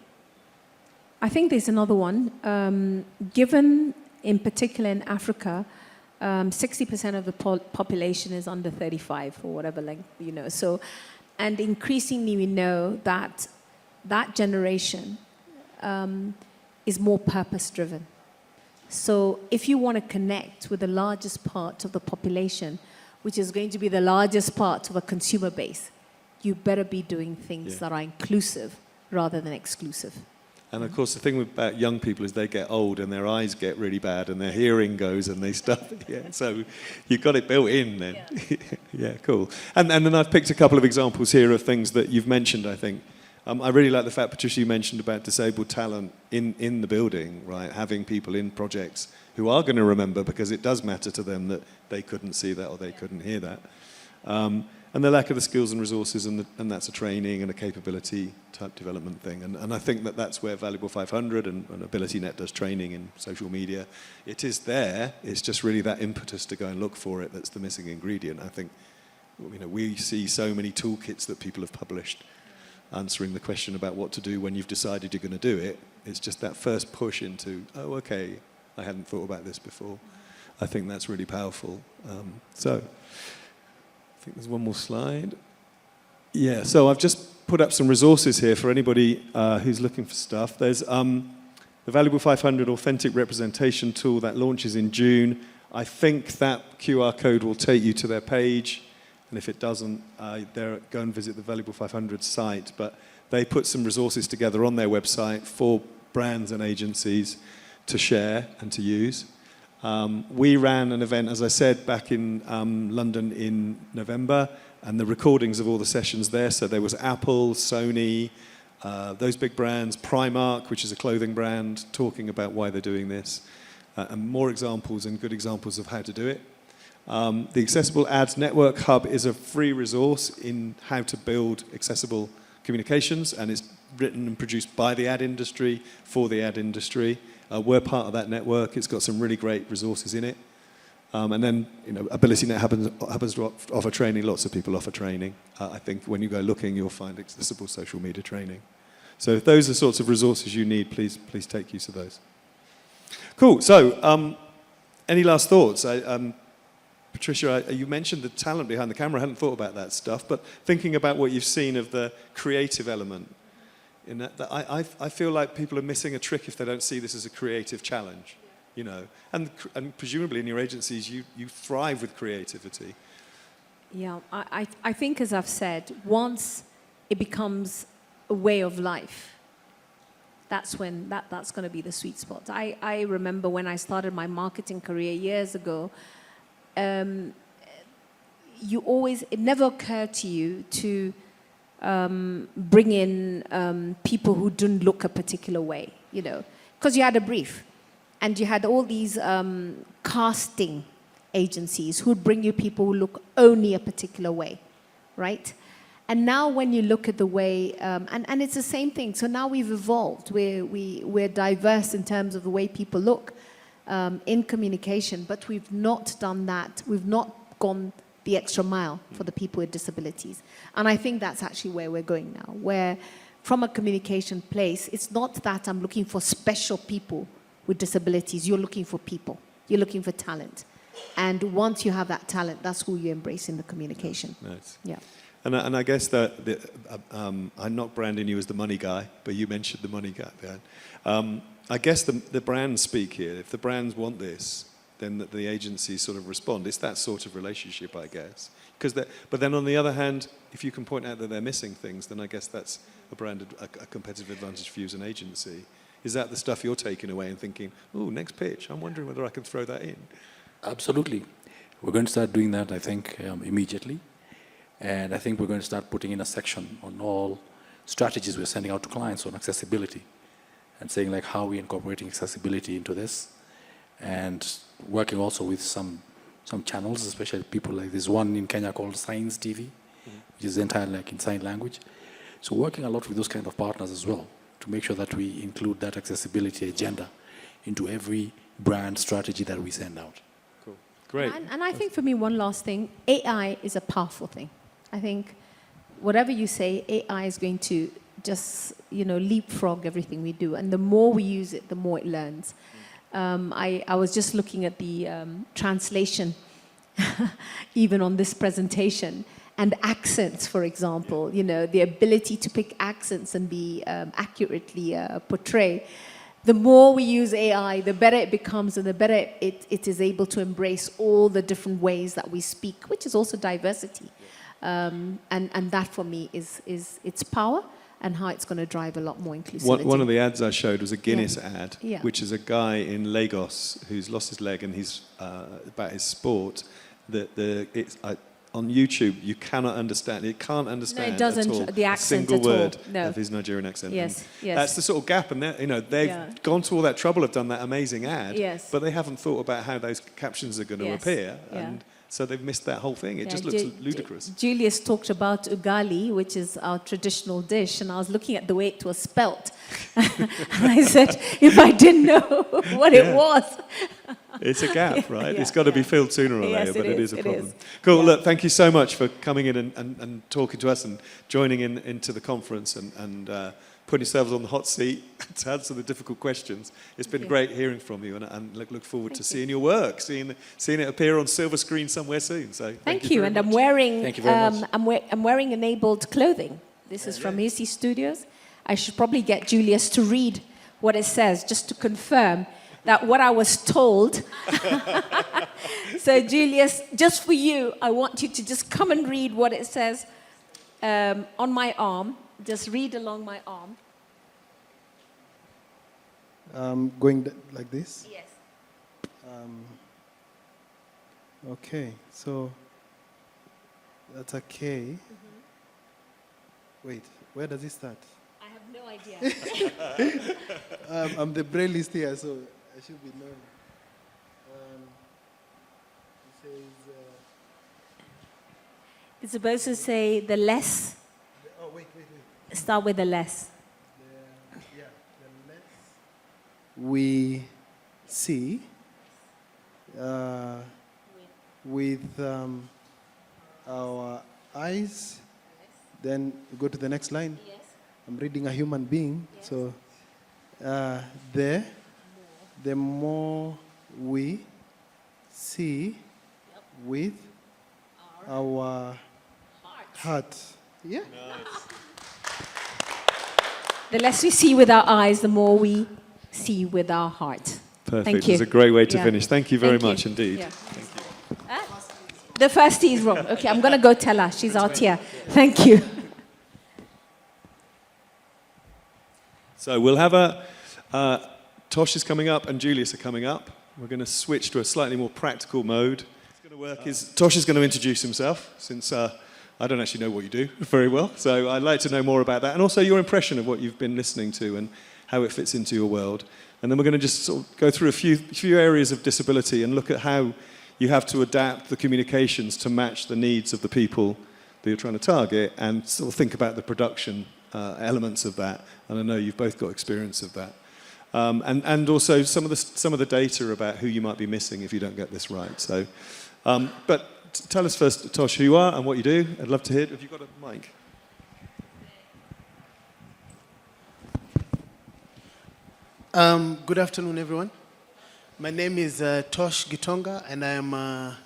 I think there's another one. Given, in particular in Africa, 60% of the population is under 35 or whatever length, you know. So, and increasingly we know that that generation is more purpose-driven. So if you want to connect with the largest part of the population, which is going to be the largest part of a consumer base, you better be doing things that are inclusive rather than exclusive. And of course, the thing about young people is they get old and their eyes get really bad and their hearing goes and they start. Yeah, so you've got it built in then. Yeah, cool. And then I've picked a couple of examples here of things that you've mentioned, I think. I really like the fact, Patricia, you mentioned about disabled talent in the building, right? Having people in projects who are going to remember because it does matter to them that they couldn't see that or they couldn't hear that. And the lack of the skills and resources, and that's a training and a capability type development thing. And I think that's where Valuable 500 and AbilityNet does training in social media. It is there, it's just really that impetus to go and look for it that's the missing ingredient. I think, you know, we see so many toolkits that people have published answering the question about what to do when you've decided you're going to do it. It's just that first push into, oh, okay, I hadn't thought about this before. I think that's really powerful. So, I think there's one more slide. Yeah, so I've just put up some resources here for anybody who's looking for stuff. There's the Valuable 500 Authentic Representation Tool that launches in June. I think that QR code will take you to their page. And if it doesn't, go and visit the Valuable 500 site. But they put some resources together on their website for brands and agencies to share and to use. We ran an event, as I said, back in London in November, and the recordings of all the sessions there. So there was Apple, Sony, those big brands, Primark, which is a clothing brand, talking about why they're doing this, and more examples and good examples of how to do it. The Accessible Ads Network Hub is a free resource in how to build accessible communications, and it's written and produced by the ad industry for the ad industry. We're part of that network. It's got some really great resources in it. And then, you know, AbilityNet happens to offer training. Lots of people offer training. I think when you go looking, you'll find accessible social media training. So if those are sorts of resources you need, please take use of those. Cool. So any last thoughts? Patricia, you mentioned the talent behind the camera. I hadn't thought about that stuff, but thinking about what you've seen of the creative element, in that I feel like people are missing a trick if they don't see this as a creative challenge, you know. And presumably in your agencies, you thrive with creativity. Yeah, I think, as I've said, once it becomes a way of life, that's when that's going to be the sweet spot. I remember when I started my marketing career years ago, it never occurred to you to bring in people who didn't look a particular way, you know, because you had a brief and you had all these casting agencies who would bring you people who look only a particular way, right? And now when you look at the way, and it's the same thing, so now we've evolved, we're diverse in terms of the way people look in communication, but we've not done that, we've not gone the extra mile for the people with disabilities. And I think that's actually where we're going now, where from a communication place, it's not that I'm looking for special people with disabilities, you're looking for people, you're looking for talent. And once you have that talent, that's who you embrace in the communication. Nice. Yeah. And I guess that I'm not branding you as the money guy, but you mentioned the money guy there. I guess the brands speak here. If the brands want this, then the agencies sort of respond. It's that sort of relationship, I guess. But then on the other hand, if you can point out that they're missing things, then I guess that's a competitive advantage for you as an agency. Is that the stuff you're taking away and thinking, oh, next pitch, I'm wondering whether I can throw that in? Absolutely. We're going to start doing that, I think, immediately. And I think we're going to start putting in a section on all strategies we're sending out to clients on accessibility and saying like how we're incorporating accessibility into this, and working also with some channels, especially people like this one in Kenya called Science TV, which is entirely like in sign language. So working a lot with those kind of partners as well to make sure that we include that accessibility agenda into every brand strategy that we send out. Cool. Great. And I think for me, one last thing, AI is a powerful thing. I think whatever you say, AI is going to just, leapfrog everything we do. And the more we use it, the more it learns. I was just looking at the translation, even on this presentation, and accents, for example, the ability to pick accents and be accurately portray. The more we use AI, the better it becomes, and the better it is able to embrace all the different ways that we speak, which is also diversity. And that for me is its power and how it's going to drive a lot more inclusivity. One of the ads I showed was a Guinness ad, Yeah. which is a guy in Lagos who's lost his leg, and he's about his sport. On YouTube, you cannot understand. It can't understand No, it doesn't, at all the accent a single at all. word No. of his Nigerian accent. Yes, And yes. that's the sort of gap, and they've gone to all that trouble, have done that amazing ad, Yes. but they haven't thought about how those captions are going to Yes, appear, yeah. and so they've missed that whole thing. It Yeah, just looks ludicrous. Julius talked about ugali, which is our traditional dish, and I was looking at the way it was spelt. And I said, if I didn't know what it was. It's a gap, right? Yeah, It's got to be filled sooner or Yes, later, but it is a problem. is. Cool. Yeah. Look, thank you so much for coming in and talking to us and joining into the conference and putting yourselves on the hot seat to answer the difficult questions. It's been great hearing from you, and look forward to seeing your work, seeing it appear on silver screen somewhere soon. So Thank you. And I'm wearing, Thank you very much. I'm wearing enabled clothing. This is from AC Studios. I should probably get Julius to read what it says, just to confirm that what I was told. So Julius, just for you, I want you to just come and read what it says on my arm. Just read along my arm. Going like this? Yes. Okay, so that's a K. Wait, where does it start? I have no idea. I'm the brailleist here, so I should be knowing. It says... It's supposed to say the less. Oh, wait. Start with the less. The less we see with our eyes, then you go to the next line. Yes. I'm reading a human being, Yes. so the more we see with our heart. Yeah. The less we see with our eyes, the more we see with our heart. Perfect. Thank you. It's a great way to Yeah. finish. Thank you very Thank you. much indeed. Yeah. The first T is wrong. Okay, I'm going to go tell her. She's out here. Thank you. So we'll have Tosh is coming up and Julius are coming up. We're going to switch to a slightly more practical mode. What's going to work is Tosh is going to introduce himself, since I don't actually know what you do very well. So I'd like to know more about that, and also your impression of what you've been listening to and how it fits into your world. And then we're going to just sort of go through a few areas of disability and look at how you have to adapt the communications to match the needs of the people that you're trying to target, and sort of think about the production elements of that. And I know you've both got experience of that. And also some of the data about who you might be missing if you don't get this right. So, but tell us first, Tosh, who you are and what you do. I'd love to hear it. Have you got a mic? Good afternoon, everyone. My name is Tosh Gitonga, and I am a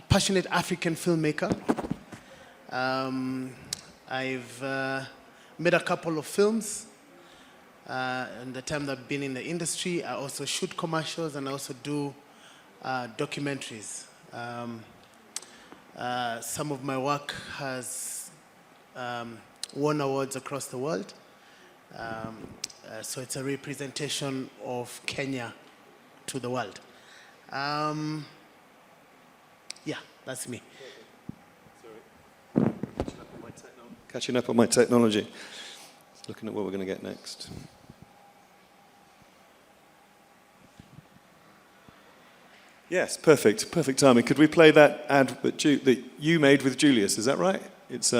passionate African filmmaker. I've made a couple of films in the time that I've been in the industry. I also shoot commercials, and I also do documentaries. Some of my work has won awards across the world. So it's a representation of Kenya to the world. Yeah, that's me. Catching up on my technology. Looking at what we're going to get next. Yes, perfect. Perfect timing. Could we play that ad that you made with Julius? Is that right? It's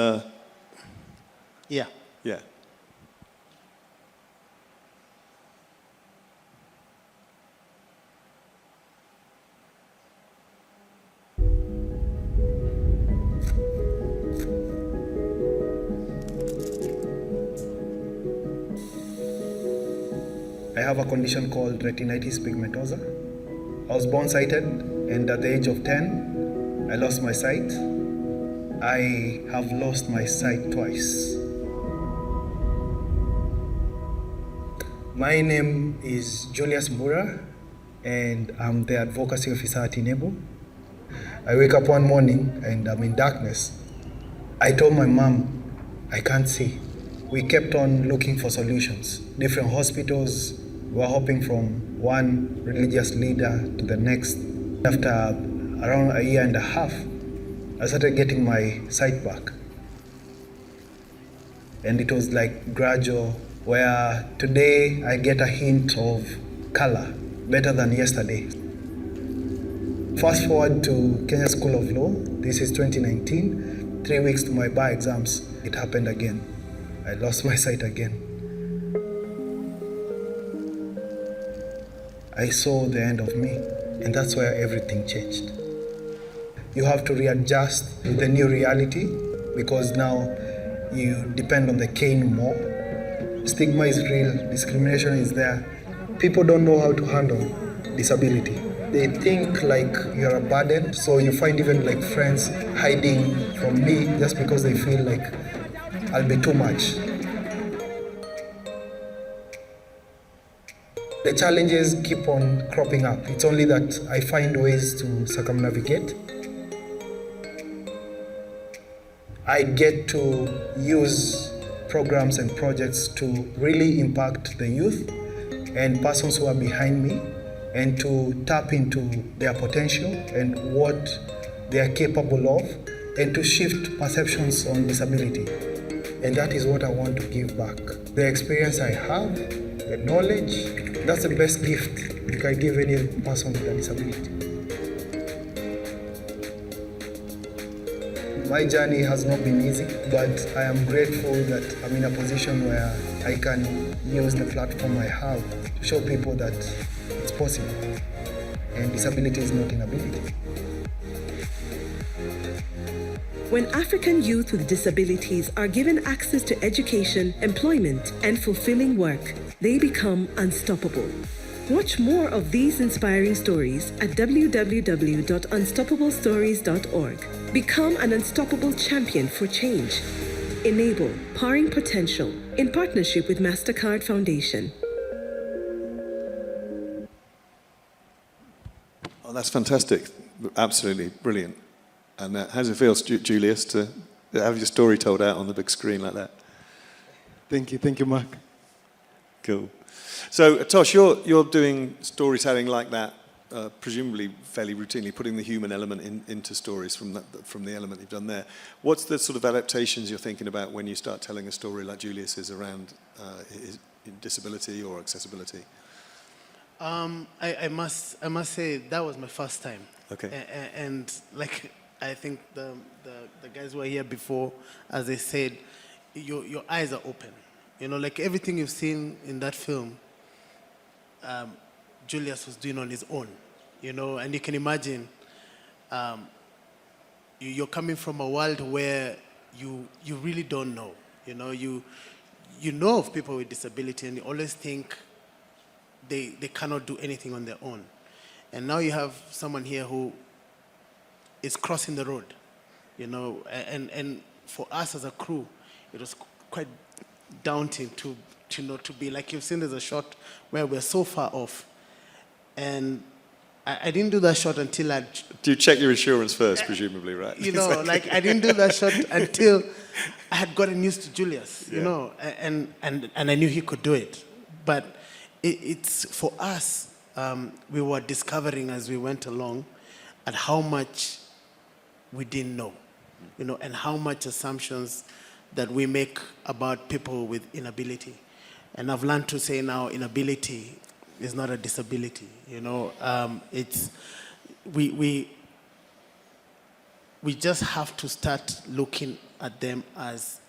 Yeah. Yeah. I have a condition called retinitis pigmentosa. I was born sighted, and at the age of 10, I lost my sight. I have lost my sight twice. My name is Julius Mbura, and I'm the Advocacy Officer at inABLE. I wake up one morning and I'm in darkness. I told my mom, I can't see. We kept on looking for solutions. Different hospitals, we were hopping from one religious leader to the next. After around a year and a half, I started getting my sight back. And it was like gradual, where today I get a hint of color, better than yesterday. Fast forward to Kenya School of Law, this is 2019, 3 weeks to my bar exams, it happened again. I lost my sight again. I saw the end of me, and that's where everything changed. You have to readjust to the new reality because now you depend on the cane more. Stigma is real, discrimination is there. People don't know how to handle disability. They think like you're a burden, so you find even like friends hiding from me just because they feel like I'll be too much. The challenges keep on cropping up. It's only that I find ways to circumnavigate. I get to use programs and projects to really impact the youth and persons who are behind me and to tap into their potential and what they are capable of and to shift perceptions on disability. And that is what I want to give back. The experience I have, the knowledge, that's the best gift you can give any person with a disability. My journey has not been easy, but I am grateful that I'm in a position where I can use the platform I have to show people that it's possible and disability is not inability. When African youth with disabilities are given access to education, employment, and fulfilling work, they become unstoppable. Watch more of these inspiring stories at www.unstoppablestories.org. Become an unstoppable champion for change. inABLE, powering potential, in partnership with MasterCard Foundation. Oh, that's fantastic. Absolutely brilliant. And how does it feel, Julius, to have your story told out on the big screen like that? Thank you, Mark. Cool. So, Tosh, you're doing storytelling like that, presumably fairly routinely, putting the human element into stories from the element you've done there. What's the sort of adaptations you're thinking about when you start telling a story like Julius's around his disability or accessibility? I must say that was my first time. Okay. And like I think the guys who were here before, as they said, your eyes are open. You know, like everything you've seen in that film, Julius was doing on his own. You know, and you can imagine you're coming from a world where you really don't know. You know, you know of people with disability and you always think they cannot do anything on their own. And now you have someone here who is crossing the road, you know, and for us as a crew, it was quite daunting to be like, you've seen there's a shot where we're so far off. And I didn't do that shot until I... Do you check your insurance first, presumably, right? You know, like I didn't do that shot until I had gotten used to Julius, you know, and I knew he could do it. But it's for us, we were discovering as we went along at how much we didn't know, you know, and how much assumptions that we make about people with inability. And I've learned to say now inability is not a disability, you know. It's, we just have to start looking at them as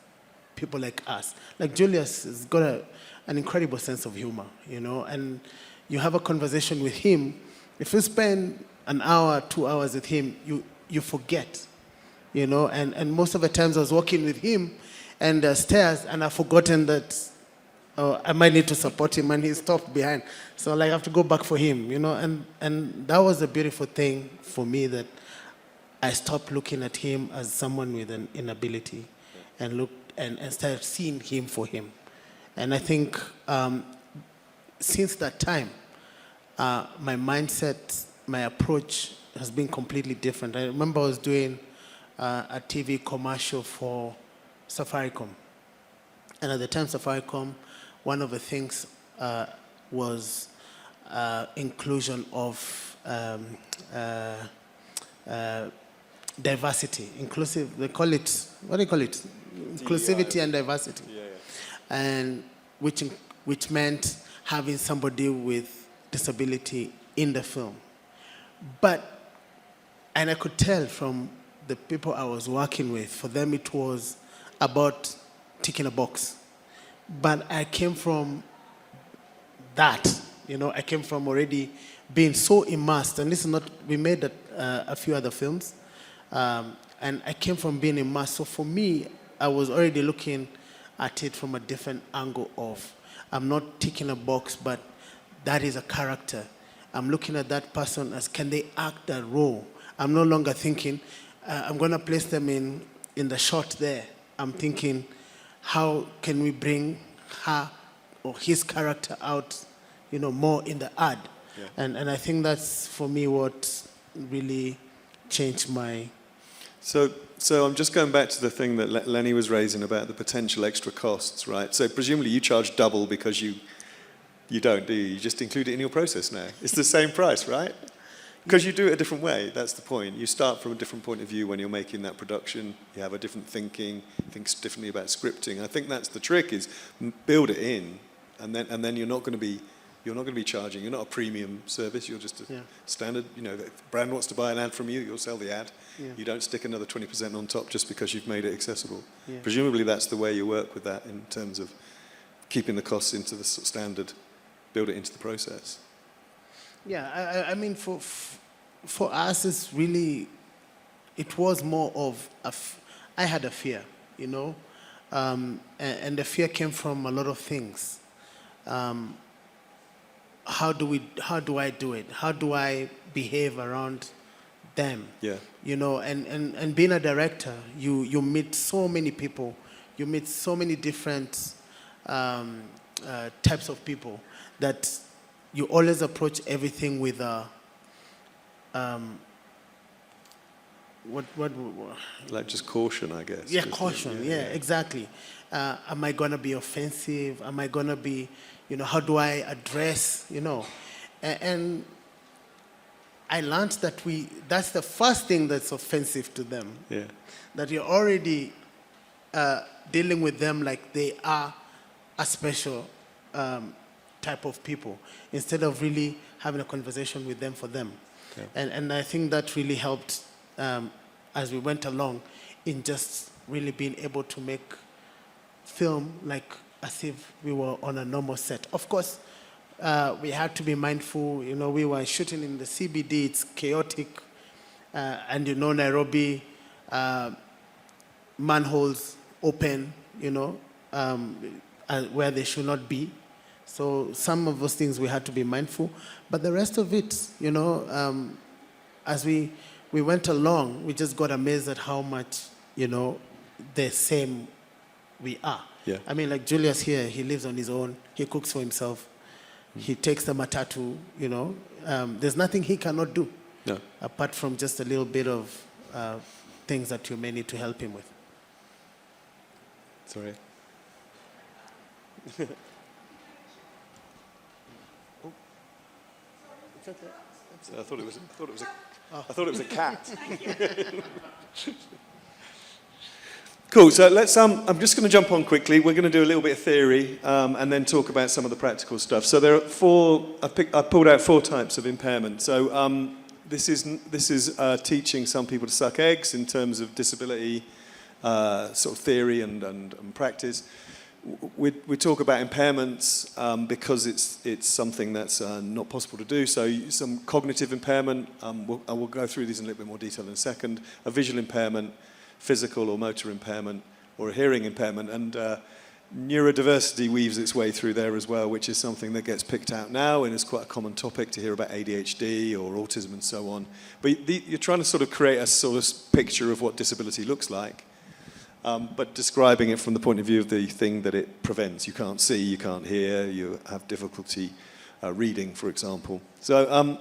people like us. Like Julius has got an incredible sense of humor, you know, and you have a conversation with him. If you spend an hour, 2 hours with him, you forget, you know, and most of the times I was walking with him and stairs and I've forgotten that I might need to support him and he stopped behind. So like I have to go back for him, you know, and that was a beautiful thing for me that I stopped looking at him as someone with an inability and looked and started seeing him for him. And I think since that time, my mindset, my approach has been completely different. I remember I was doing a TV commercial for Safaricom. And at the time, Safaricom, one of the things was inclusion of diversity, inclusive, they call it, what do you call it? Inclusivity and diversity. And which meant having somebody with disability in the film. And I could tell from the people I was working with, for them it was about ticking a box. But I came from that, you know, I came from already being so immersed, and this is not, we made a few other films, and I came from being immersed. So for me, I was already looking at it from a different angle of, I'm not ticking a box, but that is a character. I'm looking at that person as, can they act that role? I'm no longer thinking, I'm going to place them in the shot there. I'm thinking, how can we bring her or his character out, you know, more in the ad? Yeah. And I think that's, for me, what really changed my... So I'm just going back to the thing that Lenny was raising about the potential extra costs, right? So presumably you charge double because you don't, do you? You just include it in your process now. It's the same price, right? Because you do it a different way, that's the point. You start from a different point of view when you're making that production. You have a different thinking, think differently about scripting. I think that's the trick, is build it in, and then you're not going to be charging. You're not a premium service. You're just a standard. You know, if a brand wants to buy an ad from you, you'll sell the ad. Yeah. You don't stick another 20% on top just because you've made it accessible. Yeah. Presumably, that's the way you work with that in terms of keeping the costs into the standard, build it into the process. Yeah, I mean, for us, it's really, it was more of, I had a fear, you know, and the fear came from a lot of things. How do I do it? How do I behave around them? Yeah. You know, and being a director, you meet so many people, you meet so many different types of people that you always approach everything with a, like just caution, I guess. Yeah, caution, yeah, exactly. Am I gonna be offensive? Am I gonna be, you know, how do I address, you know? And I learned that that's the first thing that's offensive to them. Yeah. That you're already dealing with them like they are a special type of people, instead of really having a conversation with them for them. Yeah. And I think that really helped as we went along in just really being able to make film like as if we were on a normal set. Of course, we had to be mindful. You know, we were shooting in the CBD, it's chaotic. And you know, Nairobi, manholes open, you know, where they should not be. So some of those things we had to be mindful. But the rest of it, you know, as we went along, we just got amazed at how much, you know, the same we are. Yeah. I mean, like Julius here, he lives on his own. He cooks for himself. he takes the matatu, you know, there's nothing he cannot do. No. Apart from just a little bit of things that you may need to help him with. Sorry. I thought it was a cat. Cool. So let's. I'm just going to jump on quickly. We're going to do a little bit of theory and then talk about some of the practical stuff. So there are four. I pulled out 4 types of impairment. So this is teaching some people to suck eggs in terms of disability sort of theory and practice. We talk about impairments because it's something that's not possible to do. So some cognitive impairment. I will go through these in a little bit more detail in a second. A visual impairment, physical or motor impairment, or a hearing impairment. And neurodiversity weaves its way through there as well, which is something that gets picked out now, and it's quite a common topic to hear about ADHD or autism and so on. But you're trying to sort of create a sort of picture of what disability looks like, but describing it from the point of view of the thing that it prevents. You can't see, you can't hear, you have difficulty reading, for example. So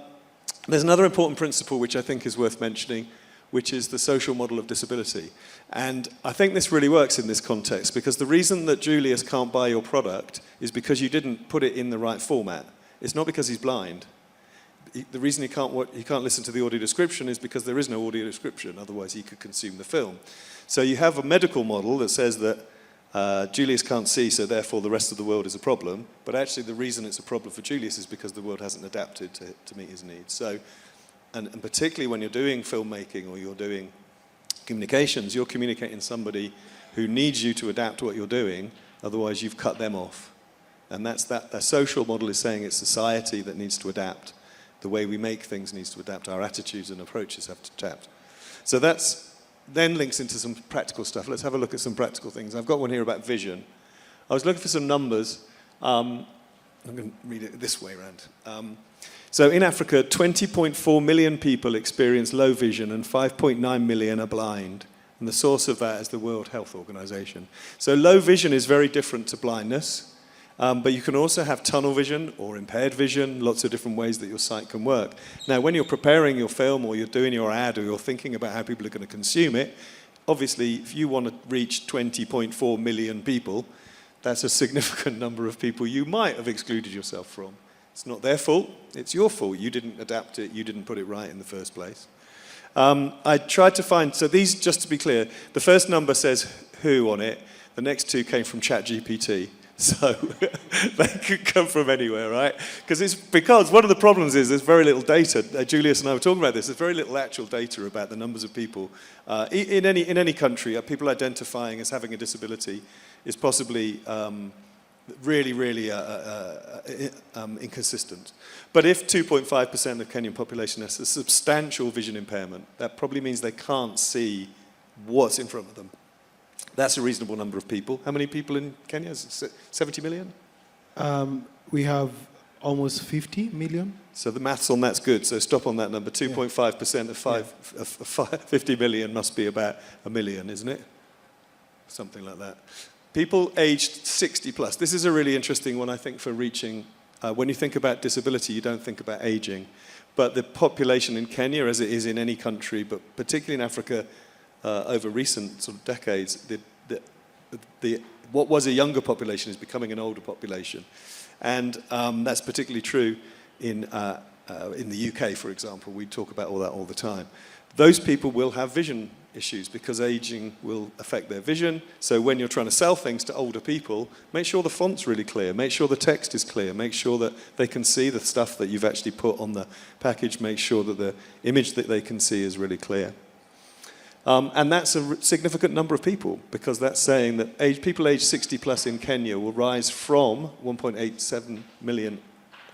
there's another important principle which I think is worth mentioning, which is the social model of disability. And I think this really works in this context, because the reason that Julius can't buy your product is because you didn't put it in the right format. It's not because he's blind. The reason he can't listen to the audio description is because there is no audio description, otherwise he could consume the film. So you have a medical model that says that Julius can't see, so therefore the rest of the world is a problem, but actually the reason it's a problem for Julius is because the world hasn't adapted to meet his needs. So, and particularly when you're doing filmmaking or you're doing communications, you're communicating to somebody who needs you to adapt to what you're doing, otherwise you've cut them off. And that's that. The social model is saying it's society that needs to adapt. The way we make things needs to adapt. Our attitudes and approaches have to adapt. So that's then links into some practical stuff. Let's have a look at some practical things. I've got one here about vision. I was looking for some numbers. I'm going to read it this way around. So in Africa, 20.4 million people experience low vision and 5.9 million are blind. And the source of that is the World Health Organization. So low vision is very different to blindness. But you can also have tunnel vision or impaired vision, lots of different ways that your sight can work. Now, when you're preparing your film or you're doing your ad or you're thinking about how people are going to consume it, obviously, if you want to reach 20.4 million people, that's a significant number of people you might have excluded yourself from. It's not their fault, it's your fault. You didn't adapt it, you didn't put it right in the first place. I tried to find, so these, just to be clear, the first number says WHO on it, the next 2 came from ChatGPT. So they could come from anywhere, right? Because one of the problems is there's very little data. Julius and I were talking about this. There's very little actual data about the numbers of people in any country. People identifying as having a disability is possibly really inconsistent. But if 2.5% of Kenyan population has a substantial vision impairment, that probably means they can't see what's in front of them. That's a reasonable number of people. How many people in Kenya? Is it 70 million? We have almost 50 million. So the maths on that's good. So stop on that number. 2.5% of 50 million must be about 1 million, isn't it? Something like that. People aged 60 plus. This is a really interesting one, I think, for reaching. When you think about disability, you don't think about aging. But the population in Kenya, as it is in any country, but particularly in Africa, over recent sort of decades, what was a younger population is becoming an older population. And that's particularly true in the UK, for example. We talk about all that all the time. Those people will have vision issues because aging will affect their vision. So when you're trying to sell things to older people, make sure the font's really clear, make sure the text is clear, make sure that they can see the stuff that you've actually put on the package, make sure that the image that they can see is really clear. And that's a significant number of people, because that's saying that people aged 60 plus in Kenya will rise from 1.87 million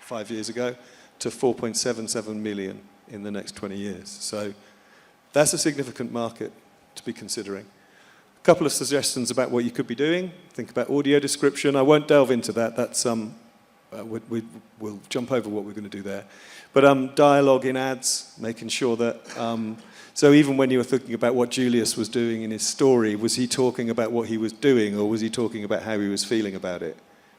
5 years ago to 4.77 million in the next 20 years. So that's a significant market to be considering. A couple of suggestions about what you could be doing. Think about audio description. I won't delve into that. That's we'll jump over what we're going to do there. But dialogue in ads, making sure that so even when you were thinking about what Julius was doing in his story, was he talking about what he was doing, or was he talking about how he was feeling about it?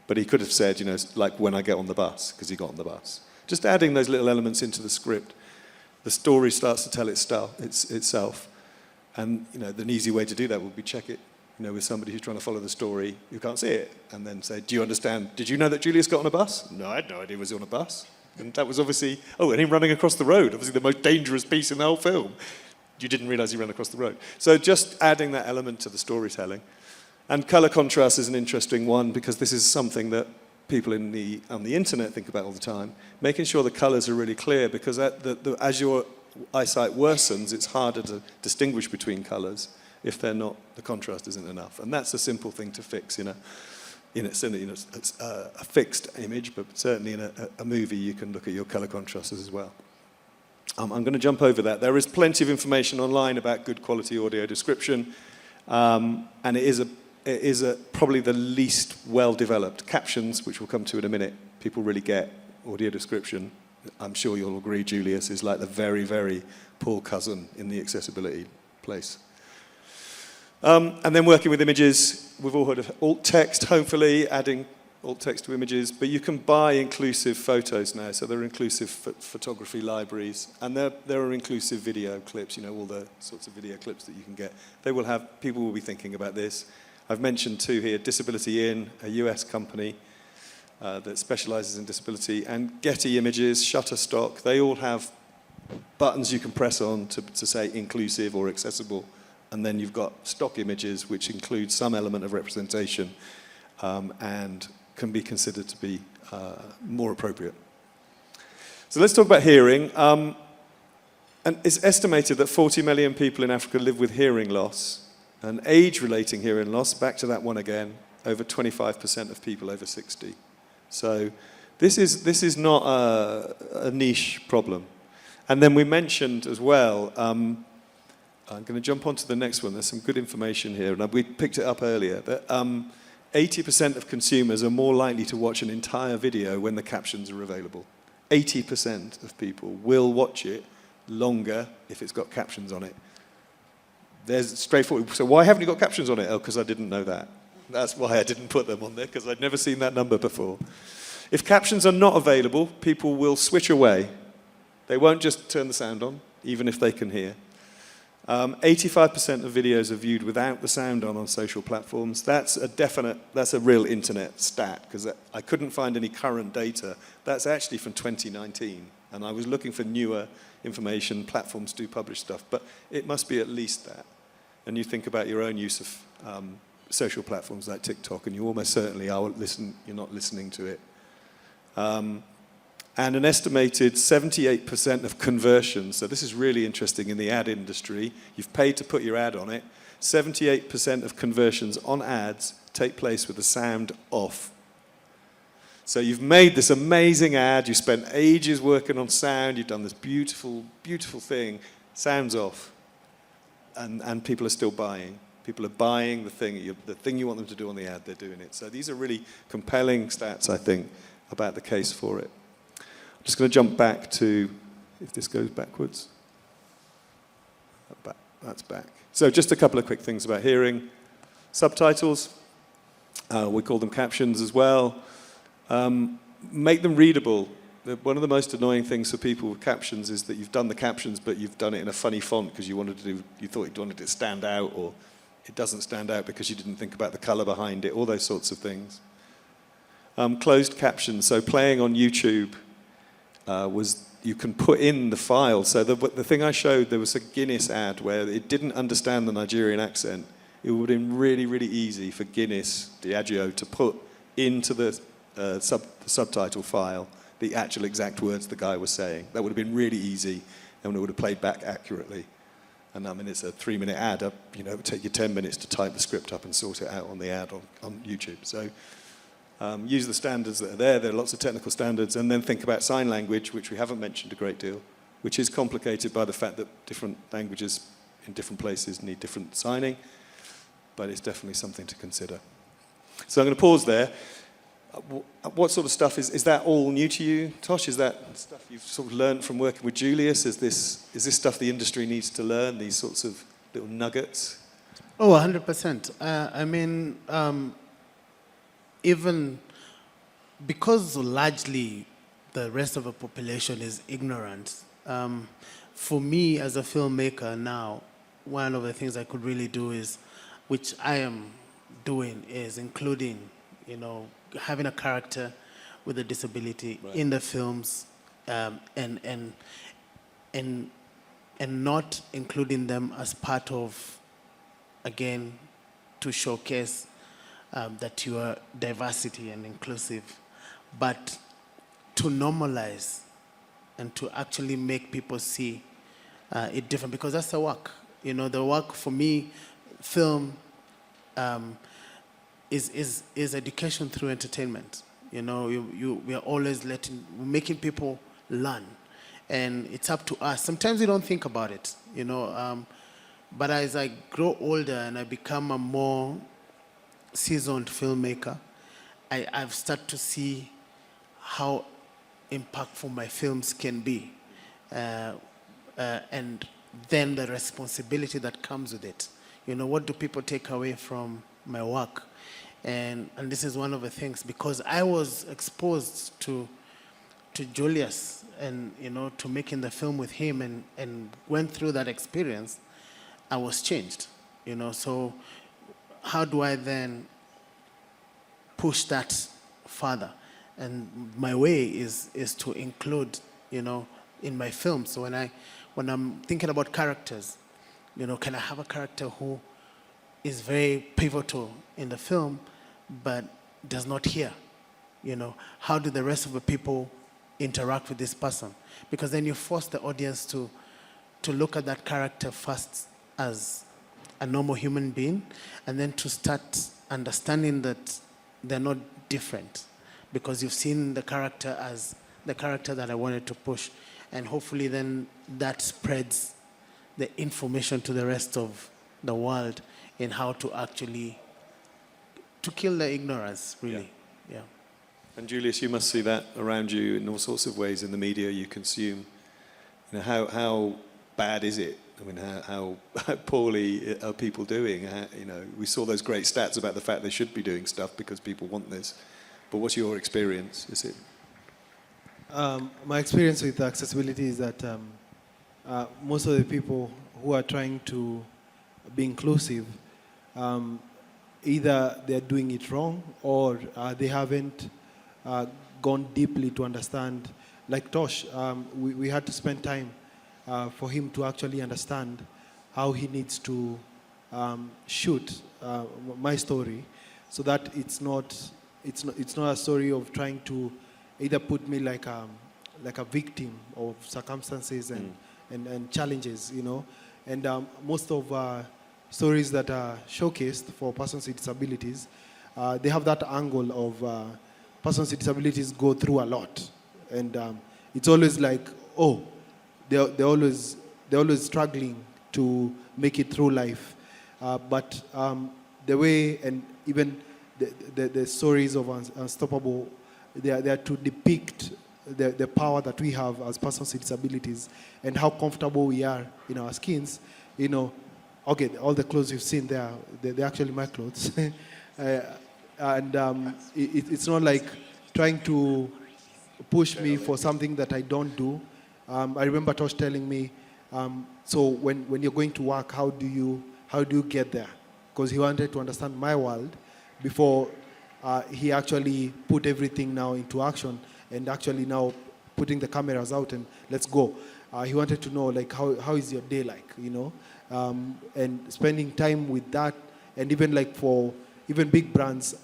But he could have said, you know, like when I get on the bus, because he got on the bus. Just adding those little elements into the script, the story starts to tell itself. And, you know, an easy way to do that would be check it, you know, with somebody who's trying to follow the story who can't see it. And then say, do you understand? Did you know that Julius got on a bus? No, I had no idea he was on a bus. And that was obviously, oh, and him running across the road, obviously the most dangerous piece in the whole film. You didn't realize he ran across the road. So just adding that element to the storytelling. And color contrast is an interesting one because this is something that people on the internet think about all the time. Making sure the colors are really clear because as your eyesight worsens, it's harder to distinguish between colors if they're not, the contrast isn't enough. And that's a simple thing to fix in a fixed image, but certainly in a movie you can look at your color contrasts as well. I'm going to jump over that. There is plenty of information online about good quality audio description, and it is probably the least well-developed. Captions, which we'll come to in a minute, people really get. Audio description, I'm sure you'll agree, Julius, is like the very, very poor cousin in the accessibility place. And then working with images, we've all heard of alt text, hopefully adding alt text to images, but you can buy inclusive photos now, so there are inclusive photography libraries, and there are inclusive video clips, you know, all the sorts of video clips that you can get. People will be thinking about this. I've mentioned two here, Disability In, a US company that specializes in disability, and Getty Images, Shutterstock, they all have buttons you can press on to say inclusive or accessible. And then you've got stock images, which include some element of representation and can be considered to be more appropriate. So let's talk about hearing. And it's estimated that 40 million people in Africa live with hearing loss. And age-relating hearing loss, back to that one again, over 25% of people over 60. So this is not a niche problem. And then we mentioned as well, I'm going to jump on to the next one. There's some good information here, and we picked it up earlier, that 80% of consumers are more likely to watch an entire video when the captions are available. 80% of people will watch it longer if it's got captions on it. There's straightforward. So why haven't you got captions on it? Oh, because I didn't know that. That's why I didn't put them on there, because I'd never seen that number before. If captions are not available, people will switch away. They won't just turn the sound on, even if they can hear. 85% of videos are viewed without the sound on social platforms. That's a real internet stat, because I couldn't find any current data. That's actually from 2019, and I was looking for newer information. Platforms do publish stuff, but it must be at least that. And you think about your own use of social platforms like TikTok, and you almost certainly are you're not listening to it. And an estimated 78% of conversions, so this is really interesting in the ad industry, you've paid to put your ad on it, 78% of conversions on ads take place with the sound off. So you've made this amazing ad, you spent ages working on sound, you've done this beautiful, beautiful thing, sound's off, and people are still buying. People are buying the thing you want them to do on the ad, they're doing it. So these are really compelling stats, I think, about the case for it. I'm just going to jump back to, if this goes backwards. That's back. So just a couple of quick things about hearing. Subtitles, we call them captions as well. Make them readable. One of the most annoying things for people with captions is that you've done the captions, but you've done it in a funny font because you thought you wanted it to stand out, or it doesn't stand out because you didn't think about the color behind it, all those sorts of things. Closed captions, so playing on YouTube you can put in the file. So the thing I showed, there was a Guinness ad where it didn't understand the Nigerian accent. It would have been really, really easy for Guinness, Diageo, to put into the subtitle file the actual exact words the guy was saying. That would have been really easy, and it would have played back accurately. And I mean, it's a 3-minute ad. It would take you 10 minutes to type the script up and sort it out on the ad on YouTube. So use the standards that are there. There are lots of technical standards. And then think about sign language, which we haven't mentioned a great deal, which is complicated by the fact that different languages in different places need different signing. But it's definitely something to consider. So I'm going to pause there. What sort of stuff is that all new to you, Tosh? Is that stuff you've sort of learned from working with Julius? Is this stuff the industry needs to learn, these sorts of little nuggets? Oh, 100%. I mean, even because largely the rest of the population is ignorant, for me as a filmmaker now, one of the things I could really do is, which I am doing, is including, you know, having a character with a disability in the films, and not including them as part of, again, to showcase that you are diversity and inclusive, but to normalize and to actually make people see it different, because that's the work. You know, the work for me, film is education through entertainment. You know, we are always making people learn, and it's up to us. Sometimes we don't think about it, you know, but as I grow older and I become a more seasoned filmmaker, I've started to see how impactful my films can be, and then the responsibility that comes with it. You know, what do people take away from my work? And this is one of the things, because I was exposed to Julius and, you know, to making the film with him, and went through that experience, I was changed, you know. So how do I then push that further? And my way is to include, you know, in my film. So when I'm thinking about characters, you know, can I have a character who is very pivotal in the film, but does not hear? You know, how do the rest of the people interact with this person? Because then you force the audience to look at that character first as a normal human being, and then to start understanding that they're not different, because you've seen the character as the character that I wanted to push. And hopefully then that spreads the information to the rest of the world in how to actually, to kill the ignorance, really. Yeah. And Julius, you must see that around you in all sorts of ways in the media you consume. You know, how bad is it? I mean, how poorly are people doing? You know, we saw those great stats about the fact they should be doing stuff because people want this. But what's your experience? Is it? My experience with accessibility is that most of the people who are trying to be inclusive, either they're doing it wrong or they haven't gone deeply to understand. Like Tosh, we had to spend time for him to actually understand how he needs to shoot my story, so that it's not a story of trying to either put me like a victim of circumstances and challenges, you know. And most of stories that are showcased for persons with disabilities, they have that angle of persons with disabilities go through a lot, and it's always like, oh, they're always struggling to make it through life, but the way, and even the stories of Unstoppable, they are to depict the power that we have as persons with disabilities and how comfortable we are in our skins. You know, okay, all the clothes you've seen there, they're actually my clothes. And it's not like trying to push me for something that I don't do. I remember Tosh telling me, so when you're going to work, how do you get there? Because he wanted to understand my world before he actually put everything now into action, and actually now putting the cameras out and let's go. He wanted to know, like, how is your day like, you know? And spending time with that, and even like for even big brands,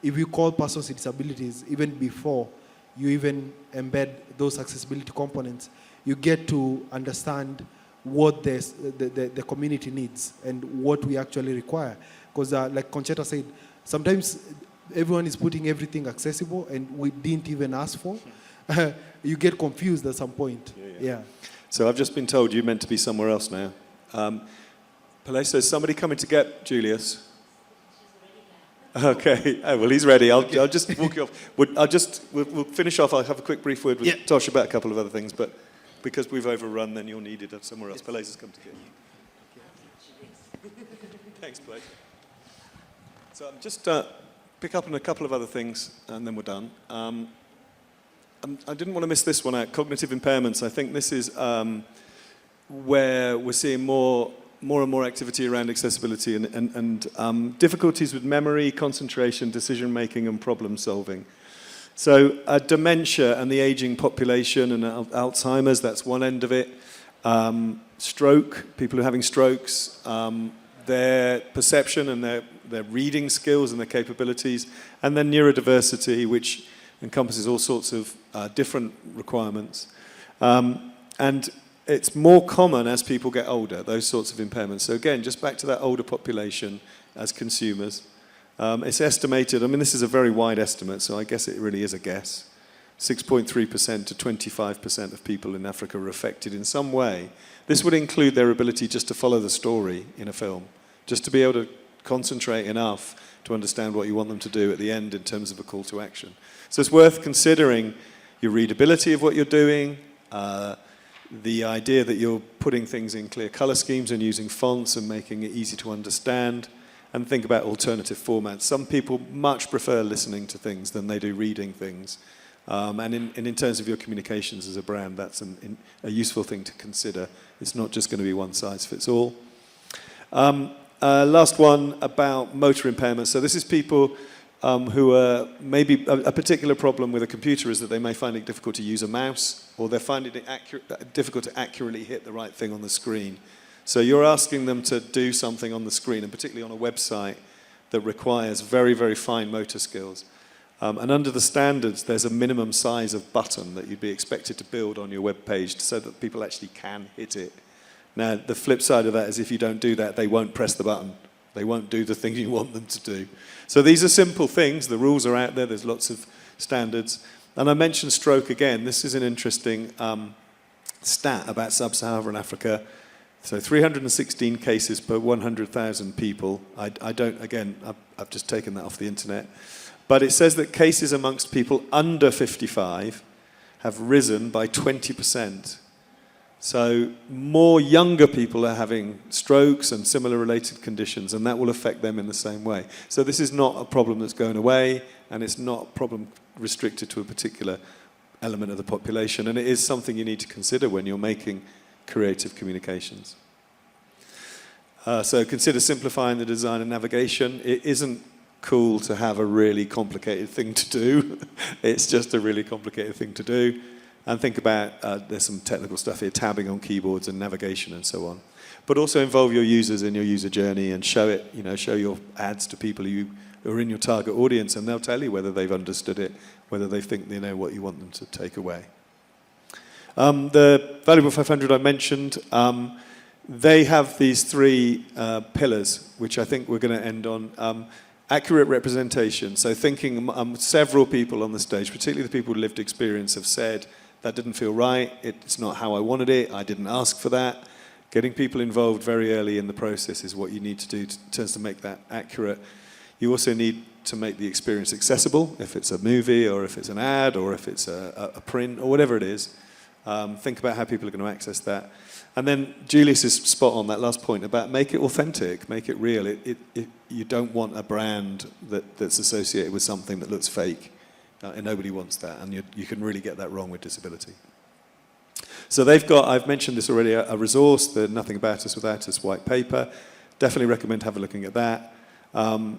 if you call persons with disabilities, even before you even embed those accessibility components, you get to understand what the community needs and what we actually require. Because like Conchetta said, sometimes everyone is putting everything accessible and we didn't even ask for. You get confused at some point. Yeah. So I've just been told you're meant to be somewhere else now. Palesa, is somebody coming to get Julius? Okay. Oh, well, he's ready. I'll just walk you off. We'll finish off. I'll have a quick brief word with Tosh about a couple of other things, but because we've overrun, then you're needed somewhere else. Palesa's come to get you. Thanks, Palesa. So I'm just pick up on a couple of other things, and then we're done. I didn't want to miss this one out, cognitive impairments. I think this is where we're seeing more and more activity around accessibility and difficulties with memory, concentration, decision-making, and problem-solving. So dementia and the aging population and Alzheimer's, that's one end of it. Stroke, people who are having strokes, their perception and their reading skills and their capabilities, and then neurodiversity, which encompasses all sorts of different requirements. And it's more common as people get older, those sorts of impairments. So again, just back to that older population as consumers. It's estimated, I mean, this is a very wide estimate, so I guess it really is a guess. 6.3% to 25% of people in Africa are affected in some way. This would include their ability just to follow the story in a film, just to be able to concentrate enough to understand what you want them to do at the end in terms of a call to action. So it's worth considering your readability of what you're doing, the idea that you're putting things in clear color schemes and using fonts and making it easy to understand, and think about alternative formats. Some people much prefer listening to things than they do reading things. And in terms of your communications as a brand, that's a useful thing to consider. It's not just going to be one size fits all. Last one about motor impairment. So this is people who are maybe a particular problem with a computer is that they may find it difficult to use a mouse, or they're finding it difficult to accurately hit the right thing on the screen. So you're asking them to do something on the screen, and particularly on a website that requires very, very fine motor skills. And under the standards, there's a minimum size of button that you'd be expected to build on your web page so that people actually can hit it. Now, the flip side of that is if you don't do that, they won't press the button. They won't do the thing you want them to do. So these are simple things. The rules are out there. There's lots of standards. And I mentioned stroke again. This is an interesting stat about sub-Saharan Africa. So 316 cases per 100,000 people. I don't, again, I've just taken that off the internet. But it says that cases amongst people under 55 have risen by 20%. So more younger people are having strokes and similar related conditions, and that will affect them in the same way. So this is not a problem that's going away, and it's not a problem restricted to a particular element of the population, and it is something you need to consider when you're making creative communications. So consider simplifying the design and navigation. It isn't cool to have a really complicated thing to do. It's just a really complicated thing to do. And think about, there's some technical stuff here, tabbing on keyboards and navigation and so on. But also involve your users in your user journey and show it, show your ads to people who are in your target audience, and they'll tell you whether they've understood it, whether they think they know what you want them to take away. The Valuable 500 I mentioned, they have these three pillars, which I think we're going to end on. Accurate representation. So thinking, several people on the stage, particularly the people with lived experience, have said, that didn't feel right, it's not how I wanted it, I didn't ask for that. Getting people involved very early in the process is what you need to do in terms to make that accurate. You also need to make the experience accessible, if it's a movie or if it's an ad or if it's a print or whatever it is. Think about how people are going to access that. And then Julius is spot on that last point about make it authentic, make it real. You don't want a brand that's associated with something that looks fake. And nobody wants that, and you can really get that wrong with disability. So they've got, I've mentioned this already, a resource, the Nothing About Us Without Us white paper. Definitely recommend have a looking at that. In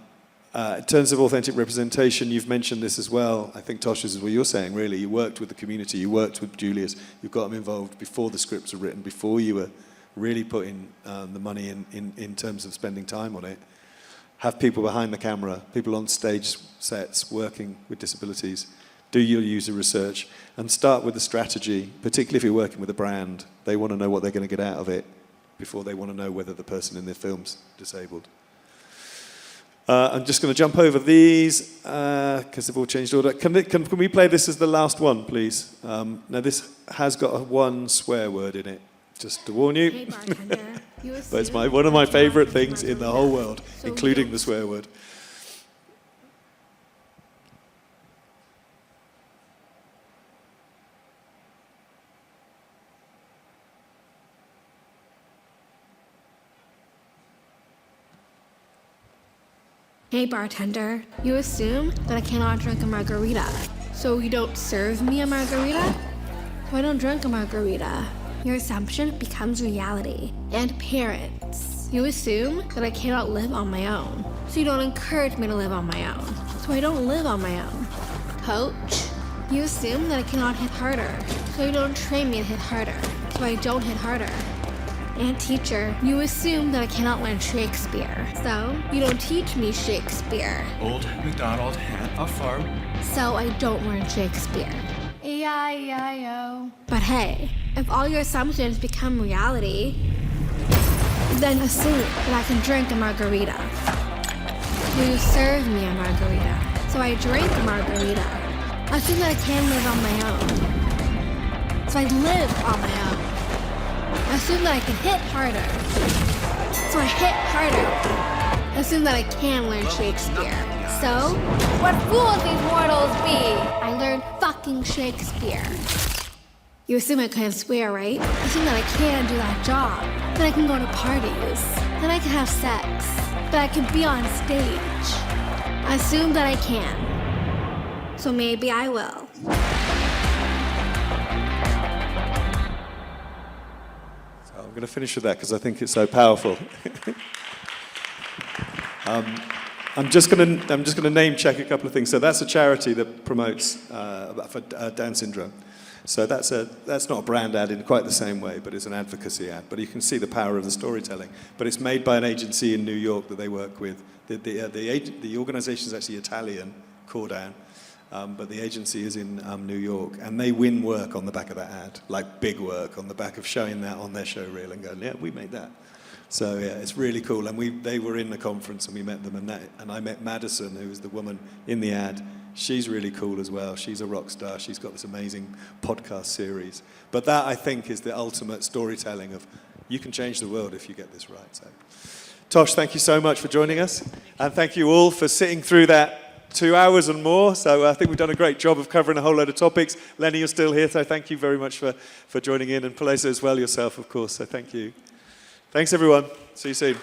terms of authentic representation, you've mentioned this as well. I think, Tosh, this is what you're saying, really. You worked with the community, you worked with Julius, you got them involved before the scripts were written, before you were really putting the money in terms of spending time on it. Have people behind the camera, people on stage sets working with disabilities. Do your user research and start with the strategy, particularly if you're working with a brand. They want to know what they're going to get out of it before they want to know whether the person in their film's disabled. I'm just going to jump over these because they've all changed order. Can we play this as the last one, please? Now, this has got one swear word in it, just to warn you. Hey, bartender. But it's one of my favorite things in the whole world, including the swear word. Hey bartender, you assume that I cannot drink a margarita, so you don't serve me a margarita? So I don't drink a margarita. Your assumption becomes reality. And parents, you assume that I cannot live on my own, so you don't encourage me to live on my own. So I don't live on my own. Coach, you assume that I cannot hit harder, so you don't train me to hit harder, so I don't hit harder. And teacher, you assume that I cannot learn Shakespeare, so you don't teach me Shakespeare. Old MacDonald had a farm. So I don't learn Shakespeare. E-I-E-I-O. But hey, if all your assumptions become reality, then assume that I can drink a margarita. You serve me a margarita, so I drink a margarita. Assume that I can live on my own, so I live on my own. Assume that I can hit harder, so I hit harder. Assume that I can learn Shakespeare. So, what fools these mortals be? I learned fucking Shakespeare. You assume I can't swear, right? Assume that I can do that job, that I can go to parties, that I can have sex, that I can be on stage. Assume that I can. So maybe I will. I'm going to finish with that because I think it's so powerful. I'm just going to name check a couple of things. So that's a charity that promotes for Down syndrome. So that's not a brand ad in quite the same way, but it's an advocacy ad. But you can see the power of the storytelling. But it's made by an agency in New York that they work with. The organization is actually Italian, Cordown. But the agency is in New York, and they win work on the back of that ad, like big work on the back of showing that on their show reel and going, yeah, we made that. So yeah, it's really cool. And they were in the conference and we met them, and I met Madison, who was the woman in the ad. She's really cool as well. She's a rock star. She's got this amazing podcast series. But that, I think, is the ultimate storytelling of you can change the world if you get this right. So, Tosh, thank you so much for joining us, and thank you all for sitting through that 2 hours and more. So I think we've done a great job of covering a whole load of topics. Lenny, you're still here, so thank you very much for joining in, and Palesa as well yourself, of course, so thank you. Thanks, everyone. See you soon.